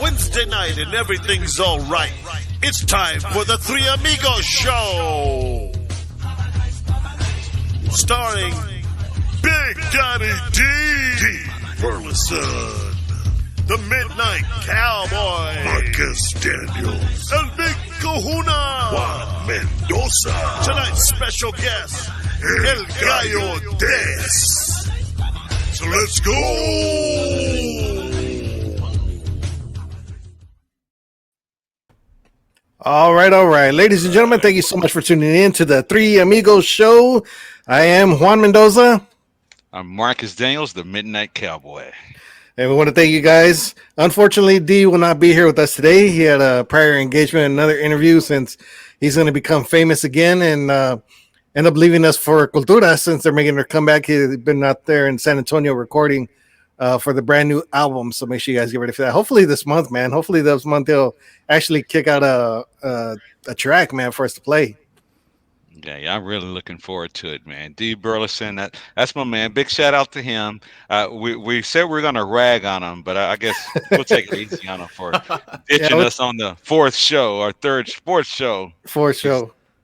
Wednesday night and everything's all right. It's time for the Three Amigos Show. Starring Big Daddy D. Burleson, the Midnight Cowboy, Marcus Daniels, El Big Kahuna, Juan Mendoza. Tonight's special guest, El Gallo DEZ. So let's go! All right. Ladies and gentlemen, thank you so much for tuning in to the Three Amigos Show. I am Juan Mendoza. I'm Marcus Daniels, the Midnight Cowboy. And we want to thank you guys. Unfortunately, D will not be here with us today. He had a prior engagement, another interview, since he's going to become famous again and end up leaving us for Cultura since they're making their comeback. He's been out there in San Antonio recording for the brand new album. So make sure you guys get ready for that. Hopefully this month, man. Hopefully this month they'll actually kick out a track, man, for us to play. Yeah, I'm really looking forward to it, man. D. Burleson, that's my man. Big shout out to him. We said we're going to rag on him, but I guess we'll take it easy on him for ditching us on the fourth show.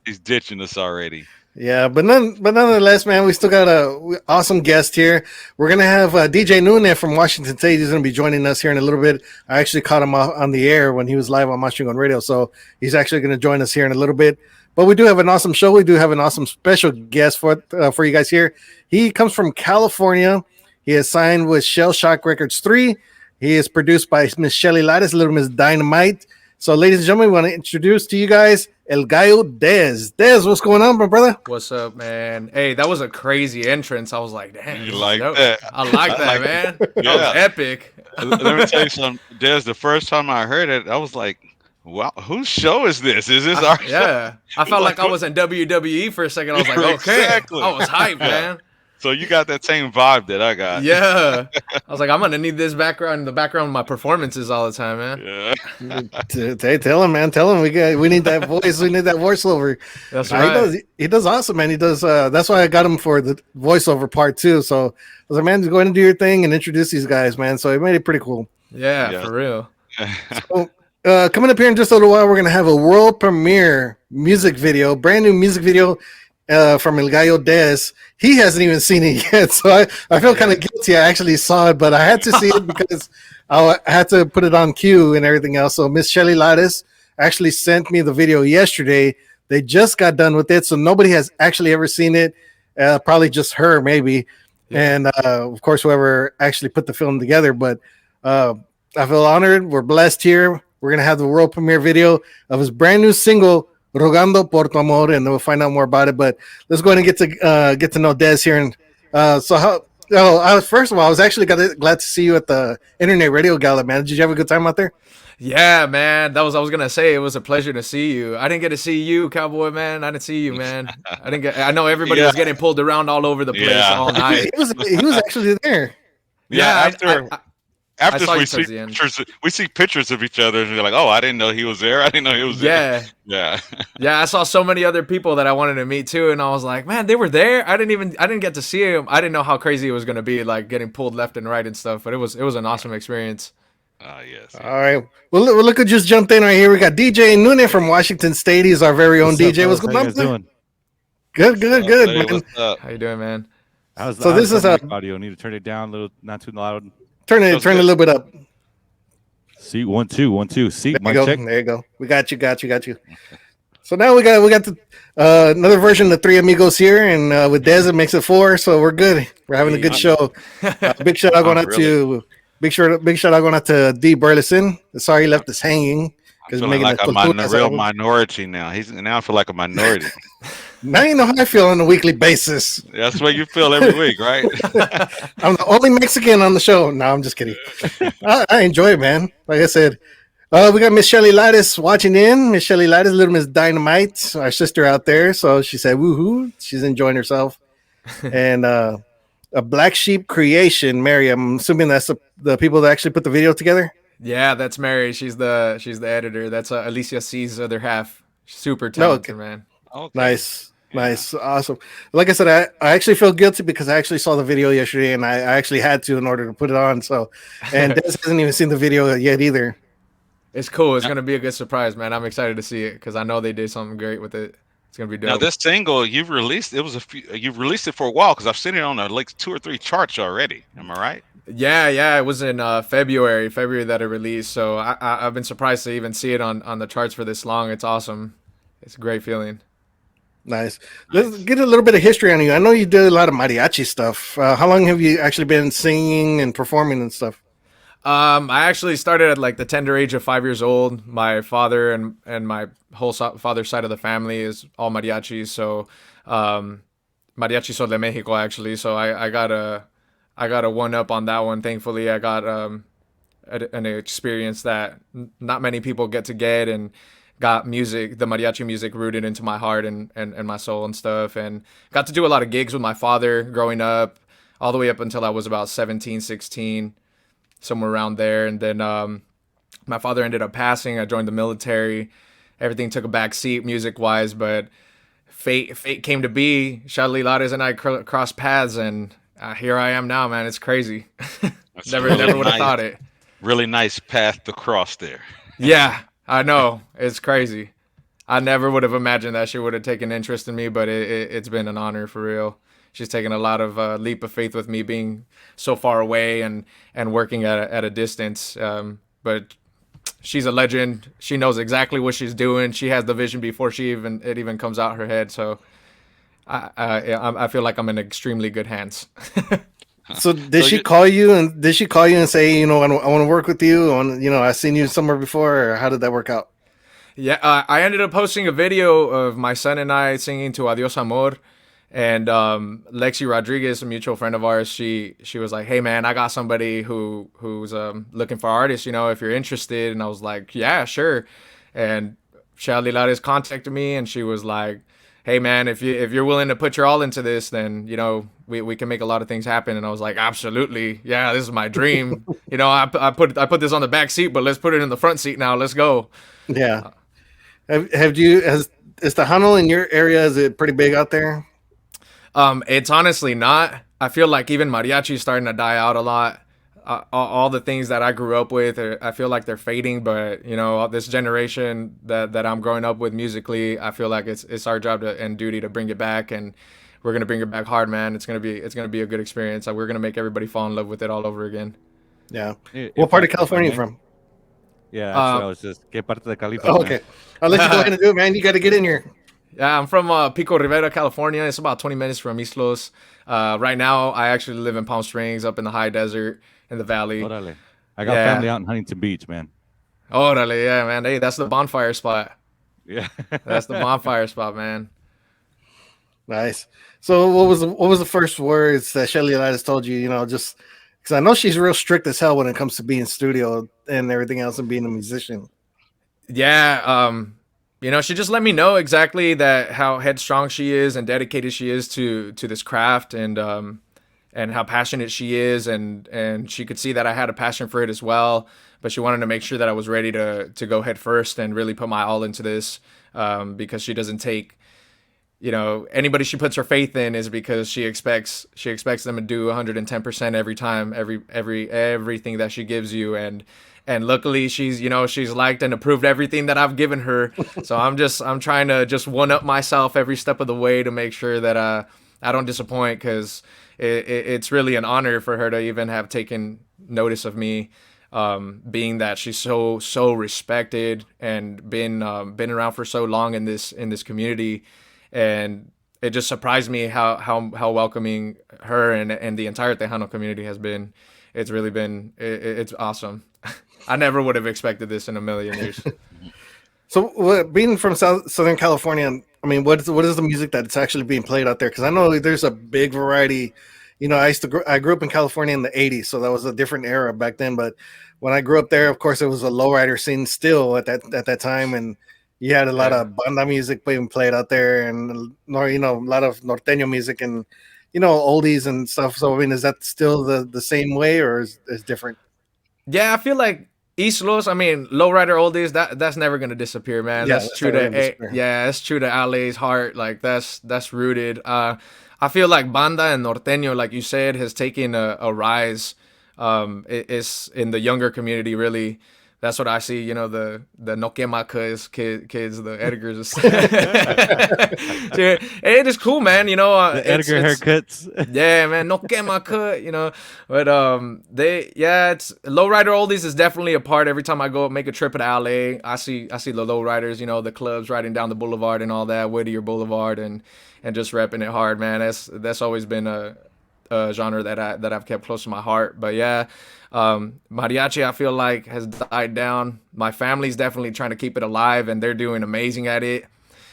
He's ditching us already. Yeah, but nonetheless, man, we still got a awesome guest here. We're gonna have DJ Nunez from Washington State. He's gonna be joining us here in a little bit. I actually caught him on the air when he was live on Machine Radio, so he's actually gonna join us here in a little bit. But we do have an awesome show. We do have an awesome special guest for you guys here. He comes from California. He is signed with Shell Shock Records 3. He is produced by Miss Shelly Lattis, Little Miss Dynamite. So, ladies and gentlemen, we want to introduce to you guys El Gallo DEZ. DEZ, what's going on, my brother? What's up, man? Hey, that was a crazy entrance. I was like, damn. You like that? I like that, man. That was epic. Let me tell you something, DEZ. The first time I heard it, I was like, wow, whose show is this? Is this our show? Yeah. I felt like I was in WWE for a second. I was like, okay. Exactly. I was hyped, man. So you got that same vibe that I got. Yeah. I was like, I'm going to need this background in the background of my performances all the time, man. Yeah. Tell him, man. Tell him we need that voice. We need that voiceover. That's right. He does awesome, man. He does. That's why I got him for the voiceover part too. So I was like, man, just go ahead and do your thing and introduce these guys, man. So he made it pretty cool. Yeah. For real. So, coming up here in just a little while, we're going to have a world premiere music video, brand new music video from El Gallo DEZ. He hasn't even seen it yet, so I feel kind of guilty. I actually saw it, but I had to see it because I had to put it on cue and everything else. So Miss Shelly Lattis actually sent me the video yesterday. They just got done with it, so nobody has actually ever seen it. Probably just her, maybe. Yeah. And, of course, whoever actually put the film together. But I feel honored. We're blessed here. We're going to have the world premiere video of his brand new single, Rogando por tu amor, and then we'll find out more about it. But let's go ahead and get to know DEZ here. And first of all, I was actually glad to see you at the Internet Radio Gala, man. Did you have a good time out there? Yeah, man. I was gonna say it was a pleasure to see you. I didn't get to see you, Cowboy, man. I didn't see you, man. I know everybody was getting pulled around all over the place all night. He was actually there. Yeah, after we see pictures of each other, and you're like, "Oh, I didn't know he was there. I didn't know he was there." Yeah. I saw so many other people that I wanted to meet too, and I was like, "Man, they were there." I didn't get to see him. I didn't know how crazy it was going to be, like getting pulled left and right and stuff. But it was an awesome experience. Yes. All right. Well, look who just jumped in right here. We got DJ Nunez from Washington State. He's our very own DJ. What's going on? Doing? Good, man. What's up? How you doing, man? This is audio. Need to turn it down a little, not too loud. Turn it a little bit up. Seat 1 2 1 2. Seat there mic check. There you go. We got you. So now we got the another version of the Three Amigos here, and with DEZ it makes it 4. So we're good. We're having a good show. Big shout out going out to D Burleson. Sorry he left us hanging because making like a real minority now. I feel like a minority. Now you know how I feel on a weekly basis. That's what you feel every week, right? I'm the only Mexican on the show. No, I'm just kidding. I enjoy it, man. Like I said, we got Miss Shelly Lattis watching in. Miss Shelly Lattis, Little Miss Dynamite, our sister out there. So she said, woohoo. She's enjoying herself. And a Black Sheep Creation, Mary. I'm assuming that's the people that actually put the video together. Yeah, that's Mary. She's the editor. That's Alicia C's other half. Super talented, man. Okay. Nice, awesome. Like I said, I actually feel guilty because I actually saw the video yesterday, and I actually had to in order to put it on. So, and Des hasn't even seen the video yet either. It's cool. It's gonna be a good surprise, man. I'm excited to see it because I know they did something great with it. It's gonna be Now dope. this single you've released, it was a few, you've released it for a while because I've seen it on like 2 or 3 charts already. Am I right? Yeah. It was in February that it released. So I've been surprised to even see it on the charts for this long. It's awesome. It's a great feeling. Nice. Let's get a little bit of history on you. I know you did a lot of mariachi stuff. How long have you actually been singing and performing and stuff? I actually started at like the tender age of 5 years old. My father and my whole father's side of the family is all mariachis. So, mariachi Sol de Mexico actually. So I got a one up on that one. Thankfully, I got an experience that not many people get to get, and got the mariachi music rooted into my heart and my soul and stuff, and got to do a lot of gigs with my father growing up, all the way up until I was about 17, 16, somewhere around there. And then my father ended up passing. I joined the military. Everything took a back seat music wise, but fate came to be. Charlie Lares and I crossed paths, and here I am now, man. It's crazy. That's never really would have nice. thought it. Really nice path to cross there. Yeah, I know. It's crazy. I never would have imagined that she would have taken interest in me, but it's been an honor for real. She's taken a lot of leap of faith with me being so far away and working at a distance. But she's a legend. She knows exactly what she's doing. She has the vision before it even comes out her head. So I feel like I'm in extremely good hands. So did she call you and say, you know, I want to work with you on, you know, I've seen you somewhere before, or how did that work out? Yeah, I ended up posting a video of my son and I singing to Adios Amor, and Lexi Rodriguez, a mutual friend of ours, she was like, "Hey man, I got somebody who's looking for artists, you know, if you're interested." And I was like, "Yeah, sure." And Charlie Lares contacted me, and she was like, "Hey man, if you're willing to put your all into this, then you know we can make a lot of things happen." And I was like, "Absolutely, yeah, this is my dream." You know, I put this on the back seat, but let's put it in the front seat now. Let's go. Yeah. Is the Tejano in your area, is it pretty big out there? It's honestly not. I feel like even mariachi is starting to die out a lot. All the things that I grew up with, I feel like they're fading. But you know, this generation that I'm growing up with musically, I feel like it's our job and duty to bring it back, and we're gonna bring it back hard, man. It's gonna be a good experience. We're gonna make everybody fall in love with it all over again. Yeah. What part of California are you from? Yeah, that's what I was just. ¿Qué parte de California? Oh, okay. I'll let you go ahead and do it, man. You got to get in here. Yeah, I'm from Pico Rivera, California. It's about 20 minutes from Islos. Right now, I actually live in Palm Springs, up in the high desert in the valley. Órale. I got family out in Huntington Beach, man. Órale, yeah, man. Hey, that's the bonfire spot. Yeah. That's the bonfire spot, man. Nice. So what was the first words that Shelly Elias told you, you know, just because I know she's real strict as hell when it comes to being studio and everything else and being a musician. Yeah, you know, she just let me know exactly that how headstrong she is and dedicated she is to this craft, and how passionate she is, and she could see that I had a passion for it as well. But she wanted to make sure that I was ready to go head first and really put my all into this, because she doesn't take, you know, anybody she puts her faith in is because she expects them to do 110% every time, everything that she gives you. And luckily she's liked and approved everything that I've given her. So I'm trying to just one up myself every step of the way to make sure that I don't disappoint, because it's really an honor for her to even have taken notice of me, being that she's so respected and been around for so long in this community. And it just surprised me how welcoming her and the entire Tejano community has been. It's really been it's awesome. I never would have expected this in a million years. So being from Southern California, I mean, what is the music that's actually being played out there? Because I know there's a big variety. You know, I grew up in California in the 80s, so that was a different era back then. But when I grew up there, of course, it was a lowrider scene still at that time, and you had a lot of banda music being played out there, and you know, a lot of norteño music and, you know, oldies and stuff. So I mean, is that still the same way, or is different? Yeah, I feel like East Los, I mean, lowrider oldies, that's never gonna disappear, man. Yeah, that's true it's true to LA's heart. Like that's rooted. I feel like banda and norteño, like you said, has taken a rise. It's in the younger community really, That's what I see. You know, the no quema kids, the Edgars. Dude, it is cool, man. You know, The Edgar haircuts. yeah, man, no quema cut. You know, but it's lowrider oldies is definitely a part. Every time I go make a trip to LA, I see the lowriders. You know, the clubs riding down the boulevard and all that, Whittier Boulevard, and just repping it hard, man. That's always been a genre that I've kept close to my heart. But yeah, mariachi I feel like has died down. My family's definitely trying to keep it alive, and they're doing amazing at it.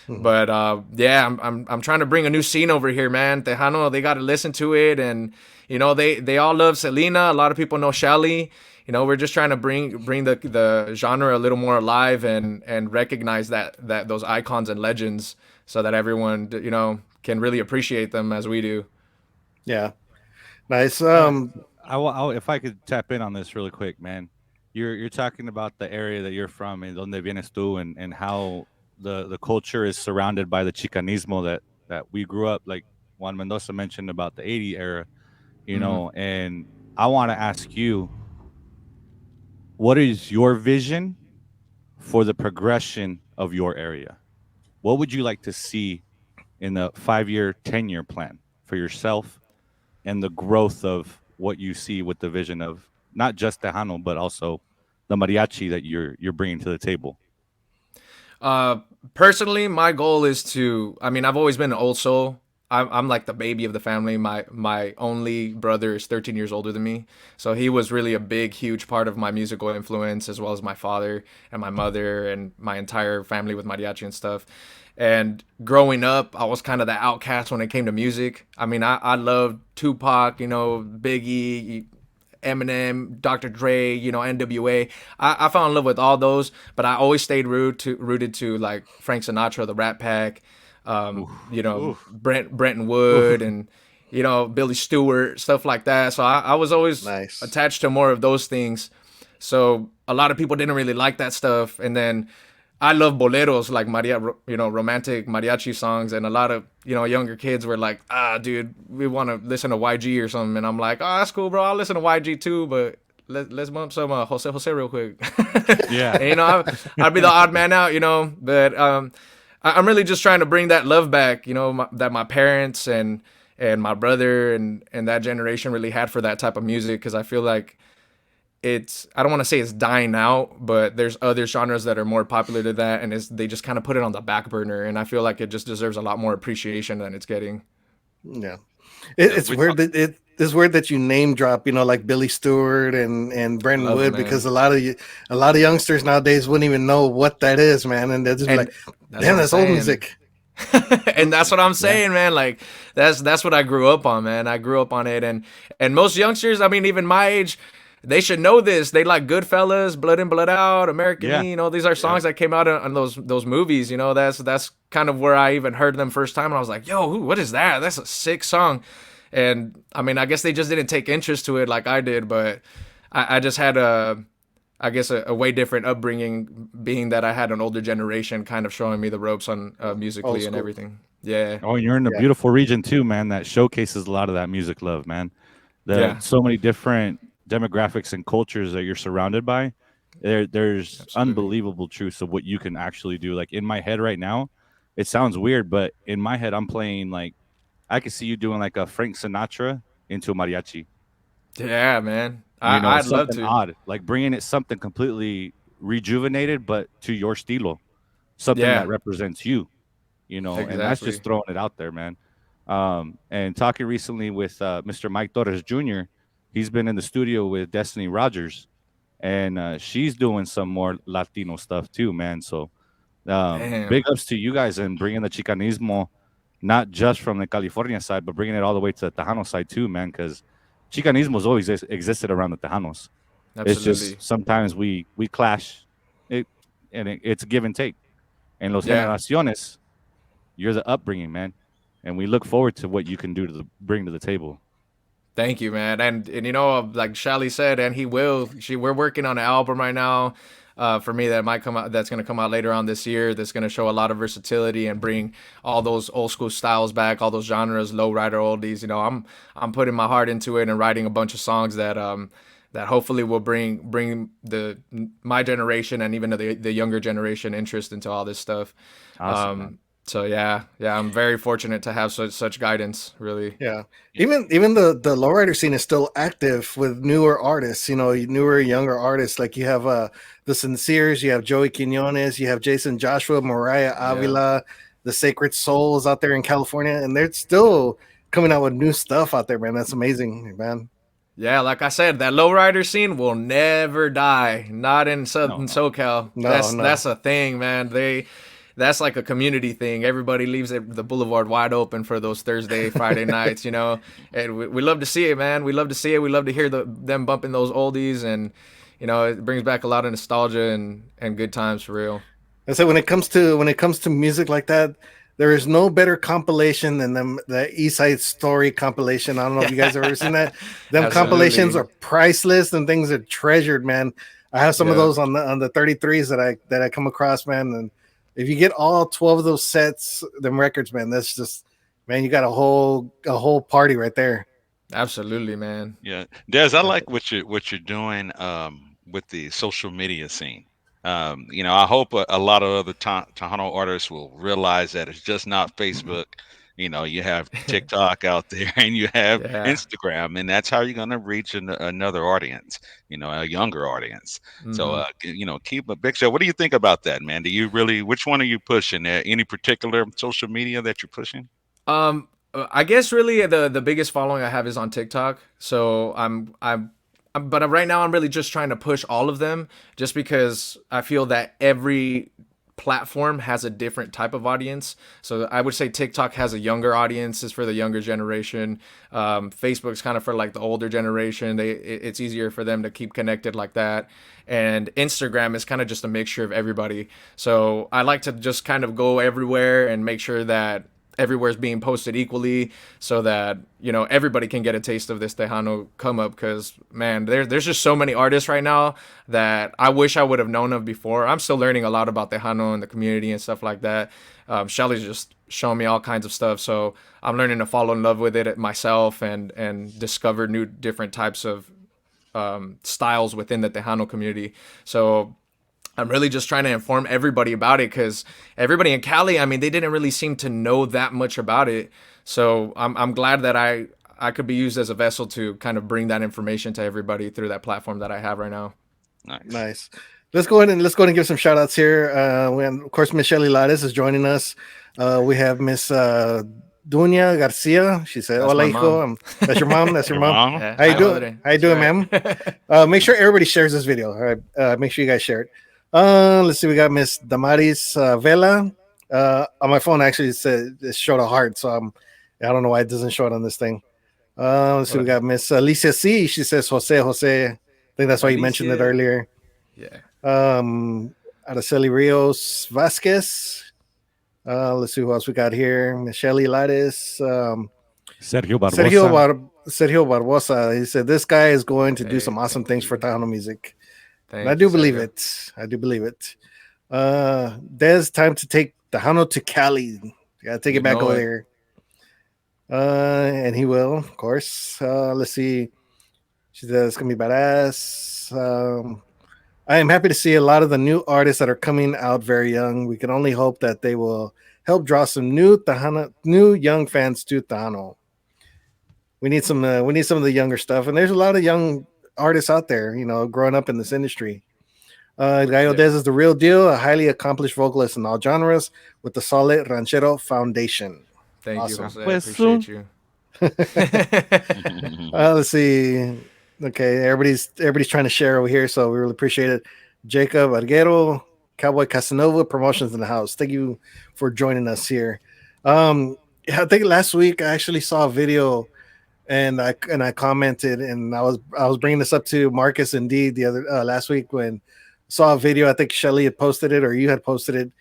But yeah, I'm trying to bring a new scene over here, man. Tejano, they got to listen to it, and you know they all love Selena. A lot of people know Shelly. You know, we're just trying to bring the genre a little more alive and recognize that those icons and legends, so that everyone, you know, can really appreciate them as we do. Yeah, nice. If I could tap in on this really quick, man. You're talking about the area that you're from and donde vienes tú, and how the culture is surrounded by the chicanismo that we grew up, like Juan Mendoza mentioned about the 80 era, you know. And I want to ask you, what is your vision for the progression of your area? What would you like to see in the 5-year, 10-year plan for yourself, and the growth of what you see with the vision of not just Tejano, but also the mariachi that you're bringing to the table? Personally, my goal is to, I mean, I've always been an old soul. I'm like the baby of the family. My only brother is 13 years older than me. So he was really a big, huge part of my musical influence, as well as my father and my mother and my entire family with mariachi and stuff. And growing up, I was kind of the outcast when it came to music. I mean, I loved Tupac, you know, Biggie, Eminem, Dr. Dre, you know, NWA. I fell in love with all those, but I always stayed rooted to like Frank Sinatra, the Rat Pack, you know, Brenton Wood, and you know, Billy Stewart, stuff like that. So I was always attached to more of those things. So a lot of people didn't really like that stuff, and then I love boleros, like romantic mariachi songs, and a lot of, you know, younger kids were like, dude, we want to listen to YG or something, and I'm like, oh, that's cool, bro, I'll listen to YG too, but let's bump some Jose real quick. Yeah. And, you know, I'd be the odd man out, you know, but I'm really just trying to bring that love back, you know, that my parents and my brother and that generation really had for that type of music, because I feel like I don't want to say it's dying out, but there's other genres that are more popular to that, and they just kind of put it on the back burner, and I feel like it just deserves a lot more appreciation than it's getting. Yeah, it's weird that it's weird that you name drop, you know, like Billy Stewart and Brenton Wood, because a lot of youngsters nowadays wouldn't even know what that is, man, and they're just like, damn, that's old music. And that's what I'm saying, man. Like that's what I grew up on, man. I grew up on it, and most youngsters, I mean, even my age, they should know this. They like Goodfellas, Blood In, Blood Out, American Me. You know, these are songs that came out on those movies. You know, that's kind of where I even heard them first time, and I was like, yo, what is that? That's a sick song. And I mean, I guess they just didn't take interest to it like I did, but I just had a way different upbringing, being that I had an older generation kind of showing me the ropes on musically and everything. Yeah. Oh, and you're in a beautiful region too, man, that showcases a lot of that music love, man. So many different demographics and cultures that you're surrounded by. There's unbelievable truths of what you can actually do. Like in my head right now, it sounds weird, but in my head, I'm playing like, I could see you doing like a Frank Sinatra into a mariachi. Yeah, man. I'd love to. Odd, like bringing it something completely rejuvenated, but to your stilo, something that represents you, you know. And that's just throwing it out there, man. And talking recently with Mr. Mike Torres Jr., he's been in the studio with Destiny Rogers, and she's doing some more Latino stuff too, man. So big ups to you guys and bringing the Chicanismo, not just from the California side, but bringing it all the way to the Tejano side too, man, because Chicanismo has always existed around the Tejanos. Absolutely. It's just sometimes we clash, it's give and take. And Los Generaciones, you're the upbringing, man. And we look forward to what you can do to bring to the table. Thank you, man. And you know, like Shally said, and we're working on an album right now for me that might come out, that's going to come out later on this year, that's going to show a lot of versatility and bring all those old school styles back, all those genres, low rider oldies. You know, I'm putting my heart into it and writing a bunch of songs that that hopefully will bring my generation and even the younger generation interest into all this stuff. Awesome, So yeah, I'm very fortunate to have such guidance, really. Yeah. Even the lowrider scene is still active with newer artists, newer, younger artists. Like you have the Sinceres, you have Joey Quinones, you have Jason Joshua, Mariah Avila, the Sacred Souls out there in California, and they're still coming out with new stuff out there, man. That's amazing, man. Yeah, like I said, that lowrider scene will never die. Not in SoCal. That's a thing, man. That's like a community thing. Everybody leaves the boulevard wide open for those Thursday, Friday nights, and we love to see it, man. We love to see it. We love to hear them bumping those oldies, and it brings back a lot of nostalgia and good times for real. I said when it comes to music like that, there is no better compilation than the East Side Story compilation. I don't know if you guys have ever seen that. Them compilations are priceless and things are treasured, man. I have some of those on the 33s that I come across, man. And if you get all 12 of those sets, them records, man, that's just, man, you got a whole party right there. Absolutely, man. Yeah, Des, I like what you're doing with the social media scene. I hope a lot of other Tejano artists will realize that it's just not Facebook. You have TikTok out there and you have Instagram, and that's how you're going to reach another audience, a younger audience. So, keep a big show. What do you think about that, man? Which one are you pushing? Any particular social media that you're pushing? I guess really the biggest following I have is on TikTok. So but right now I'm really just trying to push all of them, just because I feel that every platform has a different type of audience. So I would say TikTok has a younger audience, is for the younger generation. Facebook's kind of for like the older generation. It's easier for them to keep connected like that. And Instagram is kind of just a mixture of everybody. So I like to just kind of go everywhere and make sure that everywhere is being posted equally, so that everybody can get a taste of this Tejano come up. Because man, there's just so many artists right now that I wish I would have known of before. I'm still learning a lot about Tejano and the community and stuff like that. Shelly's just showing me all kinds of stuff, so I'm learning to fall in love with it myself and discover new different types of styles within the Tejano community. So I'm really just trying to inform everybody about it, because everybody in Cali, I mean, they didn't really seem to know that much about it. So I'm glad that I could be used as a vessel to kind of bring that information to everybody through that platform that I have right now. Nice. Let's go ahead and give some shout outs here. Of course, Miss Shelly Lares is joining us. We have Miss Dunya Garcia. She said, "Hola, hijo." That's your mom. That's your mom. Yeah. How you doing? How you doing, ma'am? Make sure everybody shares this video. All right. Make sure you guys share it. Let's see. We got Miss Damaris Vela. On my phone, actually, it showed a heart, so I don't know why it doesn't show it on this thing. Let's see. We got Miss Alicia C. She says Jose. I think that's why you mentioned it earlier. Yeah. Araceli Rios Vasquez. Let's see who else we got here. Michelle Lares. Sergio Barbosa. Sergio Barbosa. He said this guy is going to do some awesome things for Tejano music. I do believe it. There's time to take Tejano to Cali. You gotta take it back over there. And he will, of course. Let's see. She says it's gonna be badass. I am happy to see a lot of the new artists that are coming out very young. We can only hope that they will help draw some new young fans to Tejano. We need some of the younger stuff, and there's a lot of young artists out there, growing up in this industry. Gallo DEZ is the real deal, a highly accomplished vocalist in all genres with the solid ranchero foundation. Thank you, Jose. I appreciate you. Let's see. Okay, everybody's trying to share over here, so we really appreciate it. Jacob Arguero, Cowboy Casanova, promotions in the house. Thank you for joining us here. I think last week I actually saw a video, and I commented, and I was bringing this up to Marcus indeed the other last week when I saw a video. I think Shelly had posted it, or you had posted it,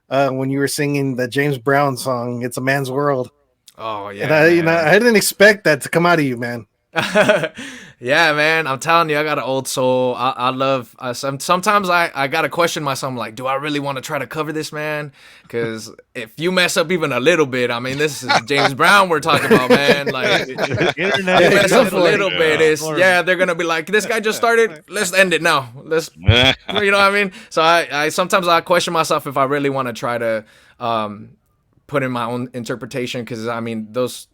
when you were singing the James Brown song "It's a Man's World." Oh yeah, and I didn't expect that to come out of you, man. Yeah, man, I'm telling you, I got an old soul. I love. Sometimes I gotta question myself. I'm like, do I really want to try to cover this, man? Because if you mess up even a little bit, I mean, this is James Brown we're talking about, man. Like, you mess up a little bit, they're gonna be like, this guy just started. Let's end it now. Let's, you know what I mean? So I sometimes I question myself if I really want to try to put in my own interpretation, because I mean those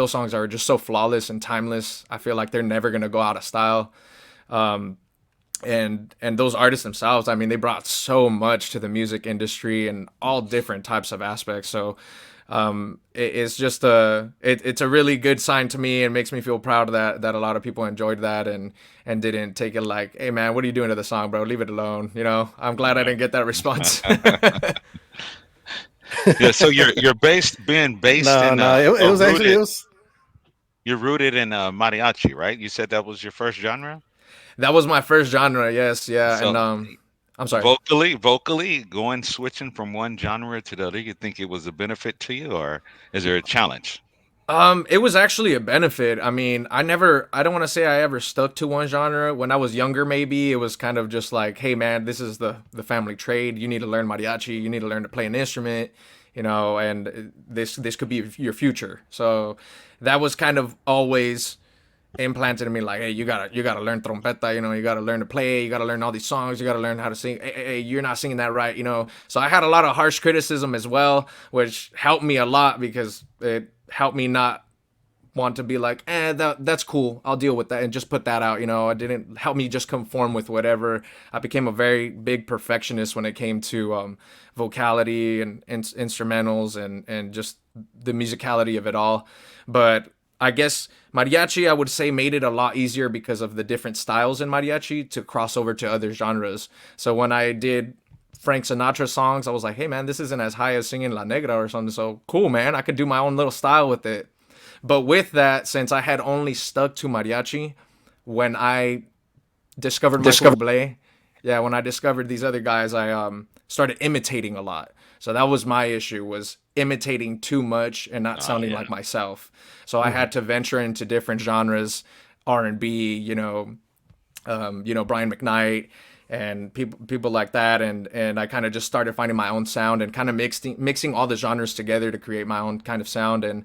songs are just so flawless and timeless. I feel like they're never gonna go out of style. And those artists themselves, I mean, they brought so much to the music industry and all different types of aspects. So it's just it's a really good sign to me, and makes me feel proud that a lot of people enjoyed that and didn't take it like, hey man, what are you doing to the song, bro? Leave it alone. You know, I'm glad I didn't get that response. Yeah, so you're you're based in you're rooted in mariachi, right? You said that was your first genre. That was my first genre, yes, yeah. So, and I'm sorry. Vocally, switching from one genre to the other, you think it was a benefit to you, or is there a challenge? It was actually a benefit. I mean, I don't want to say I ever stuck to one genre. When I was younger, maybe it was kind of just like, hey man, this is the family trade. You need to learn mariachi. You need to learn to play an instrument, you know, and this could be your future. So that was kind of always implanted in me, like, hey, you gotta learn trompeta, you know, you gotta learn to play, you gotta learn all these songs, you gotta learn how to sing. Hey, you're not singing that right, you know. So I had a lot of harsh criticism as well, which helped me a lot, because it helped me not want to be like, that's cool, I'll deal with that, and just put that out, you know. It didn't help me just conform with whatever. I became a very big perfectionist when it came to vocality and instrumentals and just the musicality of it all. But I guess mariachi, I would say, made it a lot easier because of the different styles in mariachi to cross over to other genres. So when I did Frank Sinatra songs, I was like, hey man, this isn't as high as singing La Negra or something. So cool, man, I could do my own little style with it. But with that, since I had only stuck to mariachi, when I discovered Michael Bublé, when I discovered these other guys, I started imitating a lot. So that was my issue, was imitating too much and not sounding like myself. So I had to venture into different genres, R&B, you know, Brian McKnight and people like that, and I kind of just started finding my own sound and kind of mixing all the genres together to create my own kind of sound. And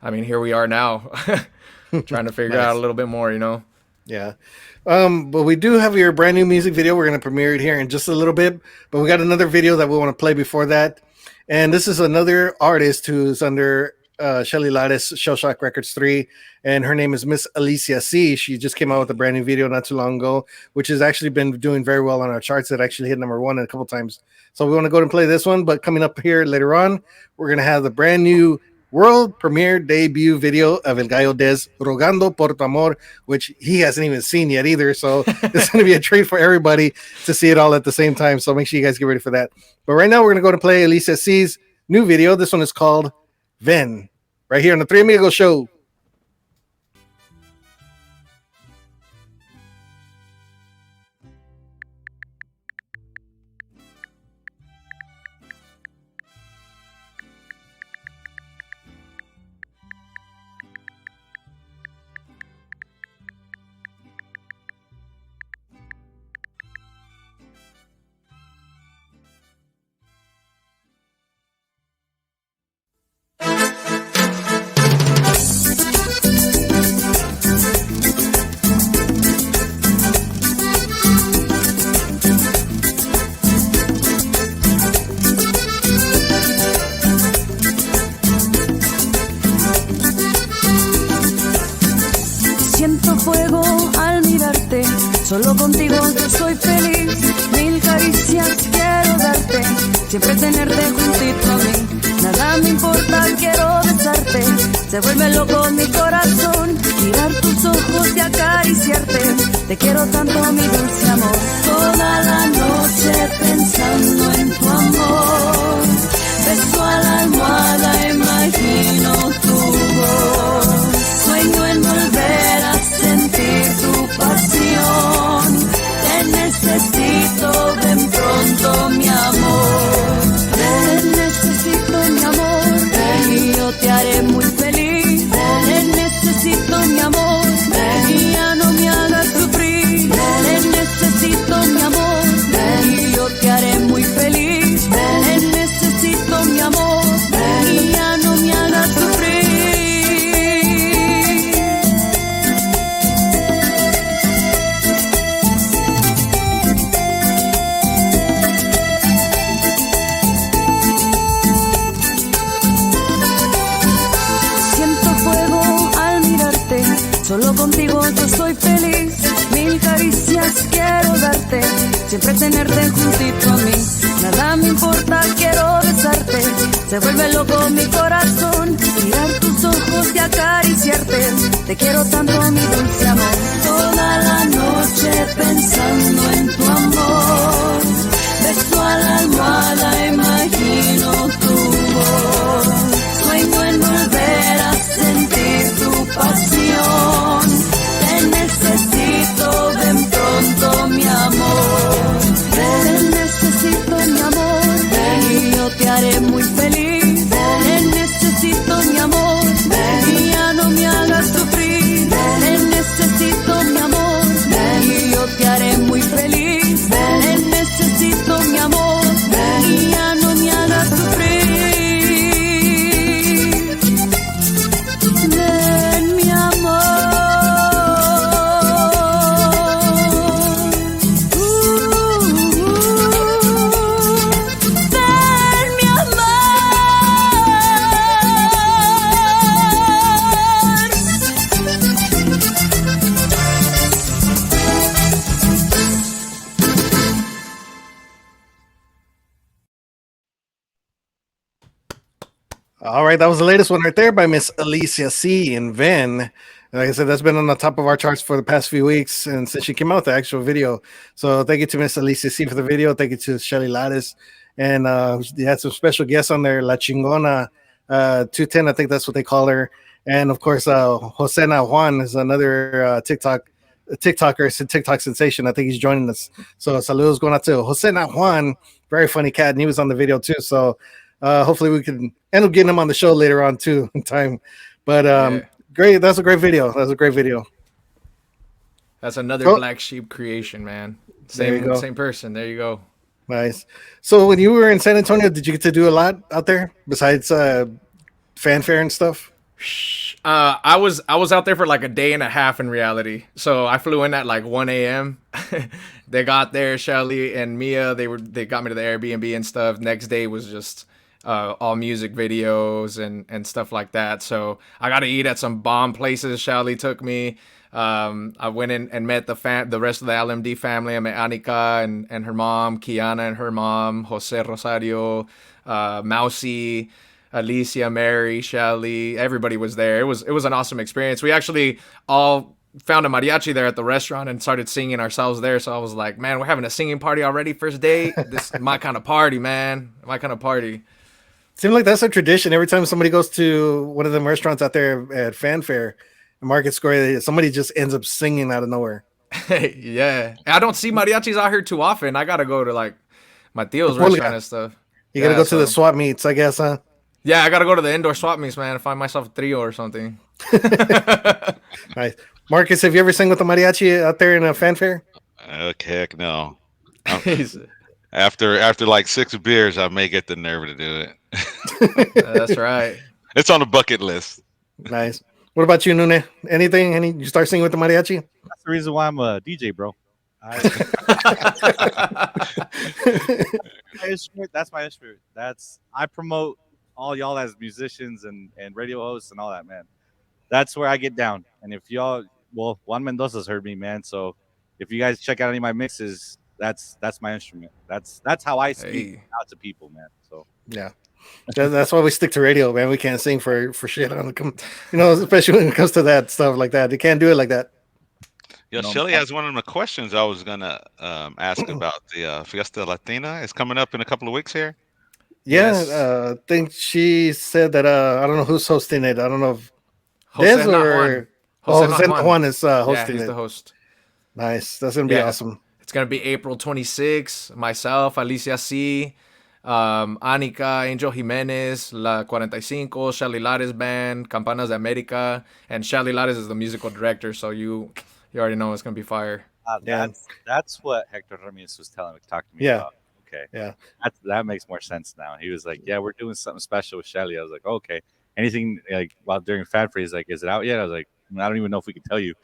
I mean, here we are now, trying to figure out a little bit more, you know. Yeah. But we do have your brand new music video. We're going to premiere it here in just a little bit, but we got another video that we want to play before that. And this is another artist who's under Shelly Lattice Shell Shock Records 3, and her name is Miss Alicia C. She just came out with a brand new video not too long ago, which has actually been doing very well on our charts. It actually hit #1 a couple times. So we want to go and play this one, but coming up here later on, we're going to have the brand new world premiere debut video of El Gallo DEZ, Rogando por tu amor, which he hasn't even seen yet either. So it's going to be a treat for everybody to see it all at the same time. So make sure you guys get ready for that. But right now we're going to go to play Alicia C's new video. This one is called Ven, right here on the Three Amigos Show. Solo contigo yo soy feliz, mil caricias quiero darte, siempre tenerte juntito a mí. Nada me importa, quiero besarte, se vuelve loco mi corazón, mirar tus ojos y acariciarte. Te quiero tanto, mi dulce amor, toda la noche pensando en tu amor. Beso a la almohada, imagino tu voz, sueño en volver a sentir tu pasión. Te necesito, ven pronto mi amor. Te necesito mi amor, y yo te haré muy feliz. Te necesito mi amor, ojos quiero darte, siempre tenerte juntito a mí. Nada me importa, quiero besarte. Se vuelve loco mi corazón, mirar tus ojos y acariciarte. Te quiero tanto, mi dulce amor. Toda la noche pensando en tu amor. Beso a la almohada, imagino tu voz. Sueño en volver a sentir tu pasión. Te necesito, ven pronto mi amor. Te necesito mi amor, ven y yo te haré muy feliz. Te necesito mi amor, ven y ya no me hagas sufrir. Te necesito mi amor, ven y yo te haré muy feliz. Te necesito mi amor, ven y ya no me hagas sufrir. Ven mi amor. All right, that was the latest one right there by Miss Alicia C. and Ven. Like I said, that's been on the top of our charts for the past few weeks, and since she came out with the actual video. So thank you to Miss Alicia C for the video. Thank you to Shelly Lattis. And they had some special guests on there, La Chingona 210, I think that's what they call her. And of course, Josena Juan is another TikToker, it's a TikTok sensation. I think he's joining us. So saludos going out to Josena Juan, very funny cat, and he was on the video too. So hopefully we can end up getting him on the show later on too in time. But great, that's a great video. That's a great video. That's another Black Sheep creation, man. Same person. There you go. Nice. So when you were in San Antonio, did you get to do a lot out there besides fanfare and stuff? I was out there for like a day and a half in reality. So I flew in at like 1 a.m. They got there, Shelly and Mia. They got me to the Airbnb and stuff. Next day was just all music videos and stuff like that. So I got to eat at some bomb places. Shelly took me. I went in and met the rest of the LMD family. I met Anika and her mom, Kiana and her mom, Jose Rosario, Mousy, Alicia, Mary, Shelly. Everybody was there. It was an awesome experience. We actually all found a mariachi there at the restaurant and started singing ourselves there. So I was like, man, we're having a singing party already. First date. This is my kind of party, man. My kind of party. Seems like that's a tradition. Every time somebody goes to one of them restaurants out there at Fanfare, Market Square, somebody just ends up singing out of nowhere. Yeah. I don't see mariachis out here too often. I got to go to like my tío's restaurant and stuff. You got to go to the swap meets, I guess, huh? Yeah, I got to go to the indoor swap meets, man, and find myself a trio or something. Nice. Marcus, have you ever sang with a mariachi out there in a Fanfare? Heck no. After like 6 beers, I may get the nerve to do it. That's right. It's on the bucket list. Nice. What about you, Nune? Anything? You start singing with the mariachi? That's the reason why I'm a DJ, bro. That's my instrument. I promote all y'all as musicians and radio hosts and all that, man. That's where I get down. And if y'all, Juan Mendoza's heard me, man. So if you guys check out any of my mixes, that's my instrument. That's how I speak out to people, man. So yeah. That's why we stick to radio, man. We can't sing for shit on the, especially when it comes to that stuff like that. You can't do it like that. Yeah, Shelly has one of the questions I was gonna ask about the Fiesta Latina. It's coming up in a couple of weeks here. Yeah, yes. I think she said that. I don't know who's hosting it. I don't know if DEZ or Jose Juan is hosting yeah, he's it. The host. Nice. That's gonna be awesome. It's gonna be April 26th. Myself, Alicia C, Anika, Angel Jimenez, La 45, Shelly Lattis Band, Campanas de America, and Shelly Lattis is the musical director. So you already know it's gonna be fire. That's what Hector Ramirez was talking to me about. Okay. Yeah. That makes more sense now. He was like, yeah, we're doing something special with Shelly. I was like, oh, okay. Anything like while during Fanfare, he's like, is it out yet? I was like, I don't even know if we can tell you.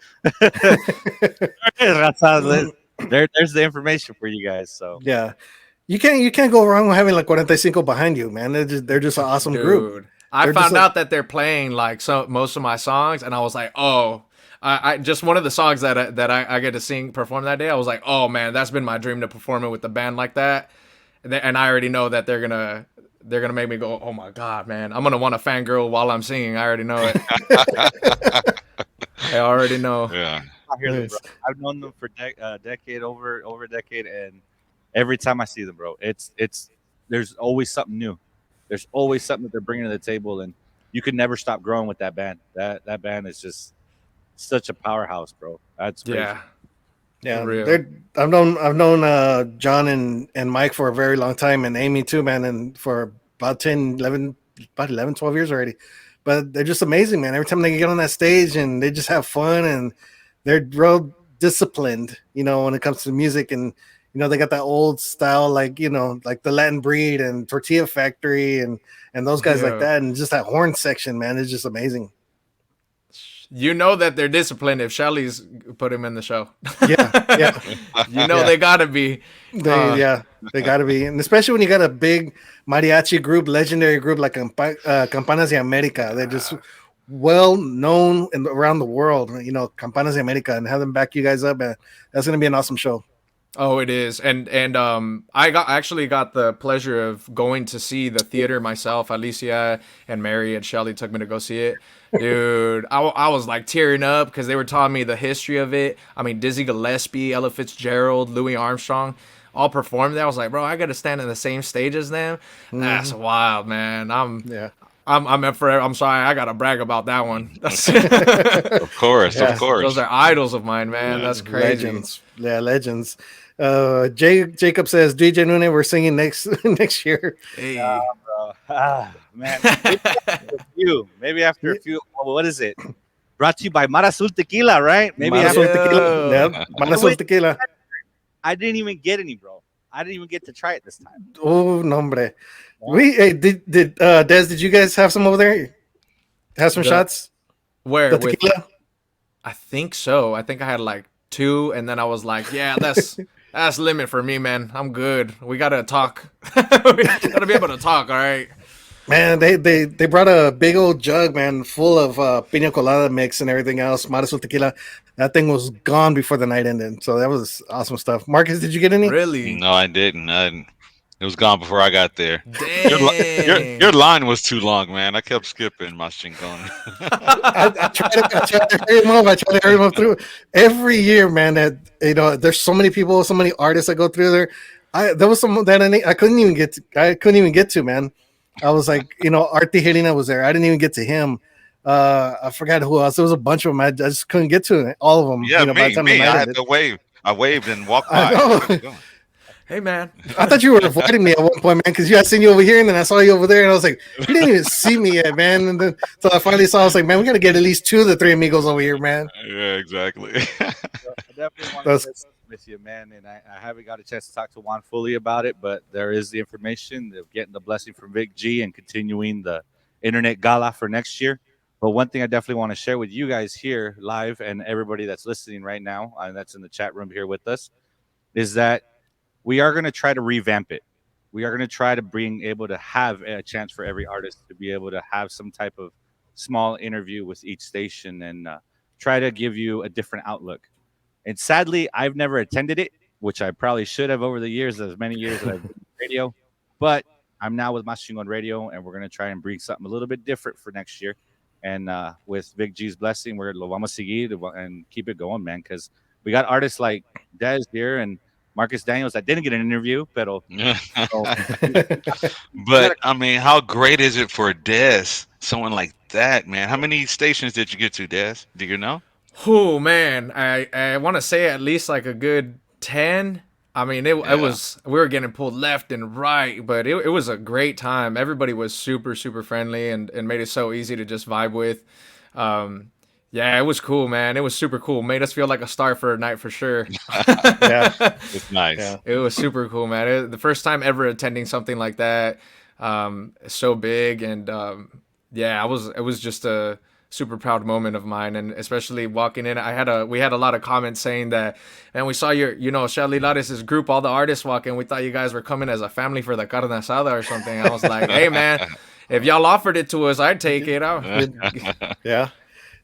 There's the information for you guys. So yeah. You can't go wrong with having like 45 behind you, man. They're just an awesome group. I found out that they're playing like most of my songs, and I was like, oh, I just one of the songs that I get to perform that day. I was like, oh man, that's been my dream to perform it with the band like that. And I already know that they're gonna make me go, oh my god, man, I'm gonna want to fangirl while I'm singing. I already know it. I already know. Yeah. I hear them, bro. I've known them for decade over a decade, and every time I see them, bro, it's there's always something new. There's always something that they're bringing to the table, and you could never stop growing with that band. That band is just such a powerhouse, bro. That's crazy. Yeah. I've known John and Mike for a very long time, and Amy too, man, and for about 11, 12 years already. But they're just amazing, man. Every time they get on that stage and they just have fun, and they're real disciplined, when it comes to music. And, they got that old style, like the Latin Breed and Tortilla Factory and those guys like that. And just that horn section, man, is just amazing. That they're disciplined if Shelly's put him in the show. Yeah. They gotta be. They gotta be. And especially when you got a big mariachi group, legendary group like Campanas de America. They're just well known around the world, Campanas de America, and have them back you guys up, man. That's gonna be an awesome show. Oh, it is. And I actually got the pleasure of going to see the theater myself. Alicia and Mary and Shelly took me to go see it. Dude, I was like tearing up because they were telling me the history of it. I mean, Dizzy Gillespie, Ella Fitzgerald, Louis Armstrong all performed there. I was like, bro, I got to stand in the same stage as them. Mm-hmm. That's wild, man. I'm sorry, I gotta brag about that one. Of course. Those are idols of mine, man. Yeah, that's crazy. Legends. Jacob says, DJ Nune, we're singing next year. Hey. Man. Maybe after a few. What is it? Brought to you by Mar Azul Tequila, right? Maybe Mar Azul Tequila. Yeah, Mar Azul Tequila. I didn't even get any, bro. I didn't even get to try it this time. Oh, nombre. Did Dez, did you guys have some over there? Have some shots? Where? The tequila? I think so. I think I had like 2, and then I was like, yeah, that's limit for me, man. I'm good. We gotta talk. We gotta be able to talk, all right? Man, they brought a big old jug, man, full of pina colada mix and everything else. Mar Azul Tequila. That thing was gone before the night ended. So that was awesome stuff. Marcus, did you get any? Really? No, I didn't. It was gone before I got there. Dang. Your line was too long, man. I kept skipping my chingon. I tried to hurry him up. I tried to hurry him up through every year, man. That there's so many people, so many artists that go through there. There was some that I couldn't even get to, man. I was like, Arti Helena was there. I didn't even get to him. I forgot who else. There was a bunch of them. I just couldn't get to all of them. Yeah, by the time I had to wave. I waved and walked by. Hey, man. I thought you were avoiding me at one point, man, because I seen you over here and then I saw you over there and I was like, you didn't even see me yet, man. And then so I finally saw, I was like, man, we got to get at least 2 of the 3 amigos over here, man. Yeah, exactly. I definitely want to visit with you, man. And I haven't got a chance to talk to Juan fully about it, but there is the information of getting the blessing from Vic G and continuing the internet gala for next year. But one thing I definitely want to share with you guys here live and everybody that's listening right now, and that's in the chat room here with us, is that we are going to try to revamp it. We are going to try to able to have a chance for every artist to be able to have some type of small interview with each station and try to give you a different outlook. And sadly, I've never attended it, which I probably should have over the years, as many years that I've been on radio. But I'm now with Mas Chingon Radio, and we're going to try and bring something a little bit different for next year. And with Big G's blessing, we're lo vamos a seguir and keep it going, man, because we got artists like Dez here and Marcus Daniels that didn't get an interview, but I mean, how great is it for Dez, someone like that, man? How many stations did you get to, Dez? Do you know? Oh, man, I want to say at least like a good 10. I mean, it was, we were getting pulled left and right, but it was a great time. Everybody was super, super friendly and made it so easy to just vibe with. Yeah, it was cool, man. It was super cool. Made us feel like a star for a night for sure. Yeah, it's nice. Yeah. It was super cool, man. The first time ever attending something like that, so big, and it was just a super proud moment of mine, and especially walking in, we had a lot of comments saying that, and we saw your, Shelly Lares' group, all the artists walking. We thought you guys were coming as a family for the carne asada or something. I was like, hey, man, if y'all offered it to us, I'd take it. Yeah.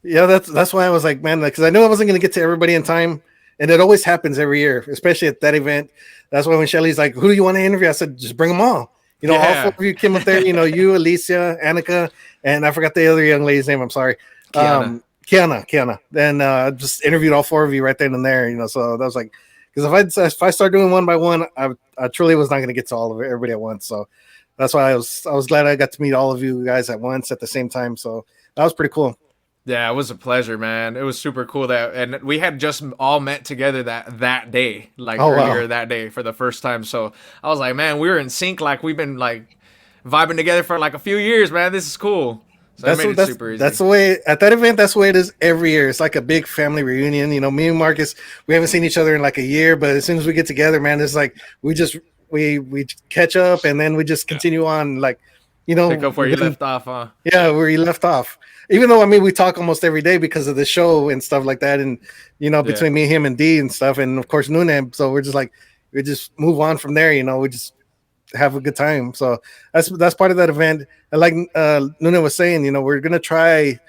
Yeah, that's why I was like, man, because I knew I wasn't going to get to everybody in time, and it always happens every year, especially at that event. That's why when Shelly's like, "Who do you want to interview?" I said, "Just bring them all." You know, all four of you came up there. You know, you, Alicia, Annika, and I forgot the other young lady's name. I'm sorry, Kiana. Then just interviewed all four of you right then and there. You know, so that was like, because if I start doing one by one, I truly was not going to get to all of everybody at once. So that's why I was glad I got to meet all of you guys at once at the same time. So that was pretty cool. Yeah, it was a pleasure, man. It was super cool and we had just all met together that day, like earlier that day for the first time. So I was like, man, we were in sync. Like we've been like vibing together for like a few years, man. This is cool. So that's super easy. That's the way at that event. That's the way it is every year. It's like a big family reunion. You know, me and Marcus, we haven't seen each other in like a year, but as soon as we get together, man, it's like we catch up and then we just continue on. Like, you know, pick up where you left off, huh? Yeah, where you left off. Even though, I mean, we talk almost every day because of the show and stuff like that. And, you know, between me, him, and D and stuff. And, of course, Nuna. So we're just like, we just move on from there. You know, we just have a good time. So that's part of that event. And like Nuna was saying, you know, we're going to try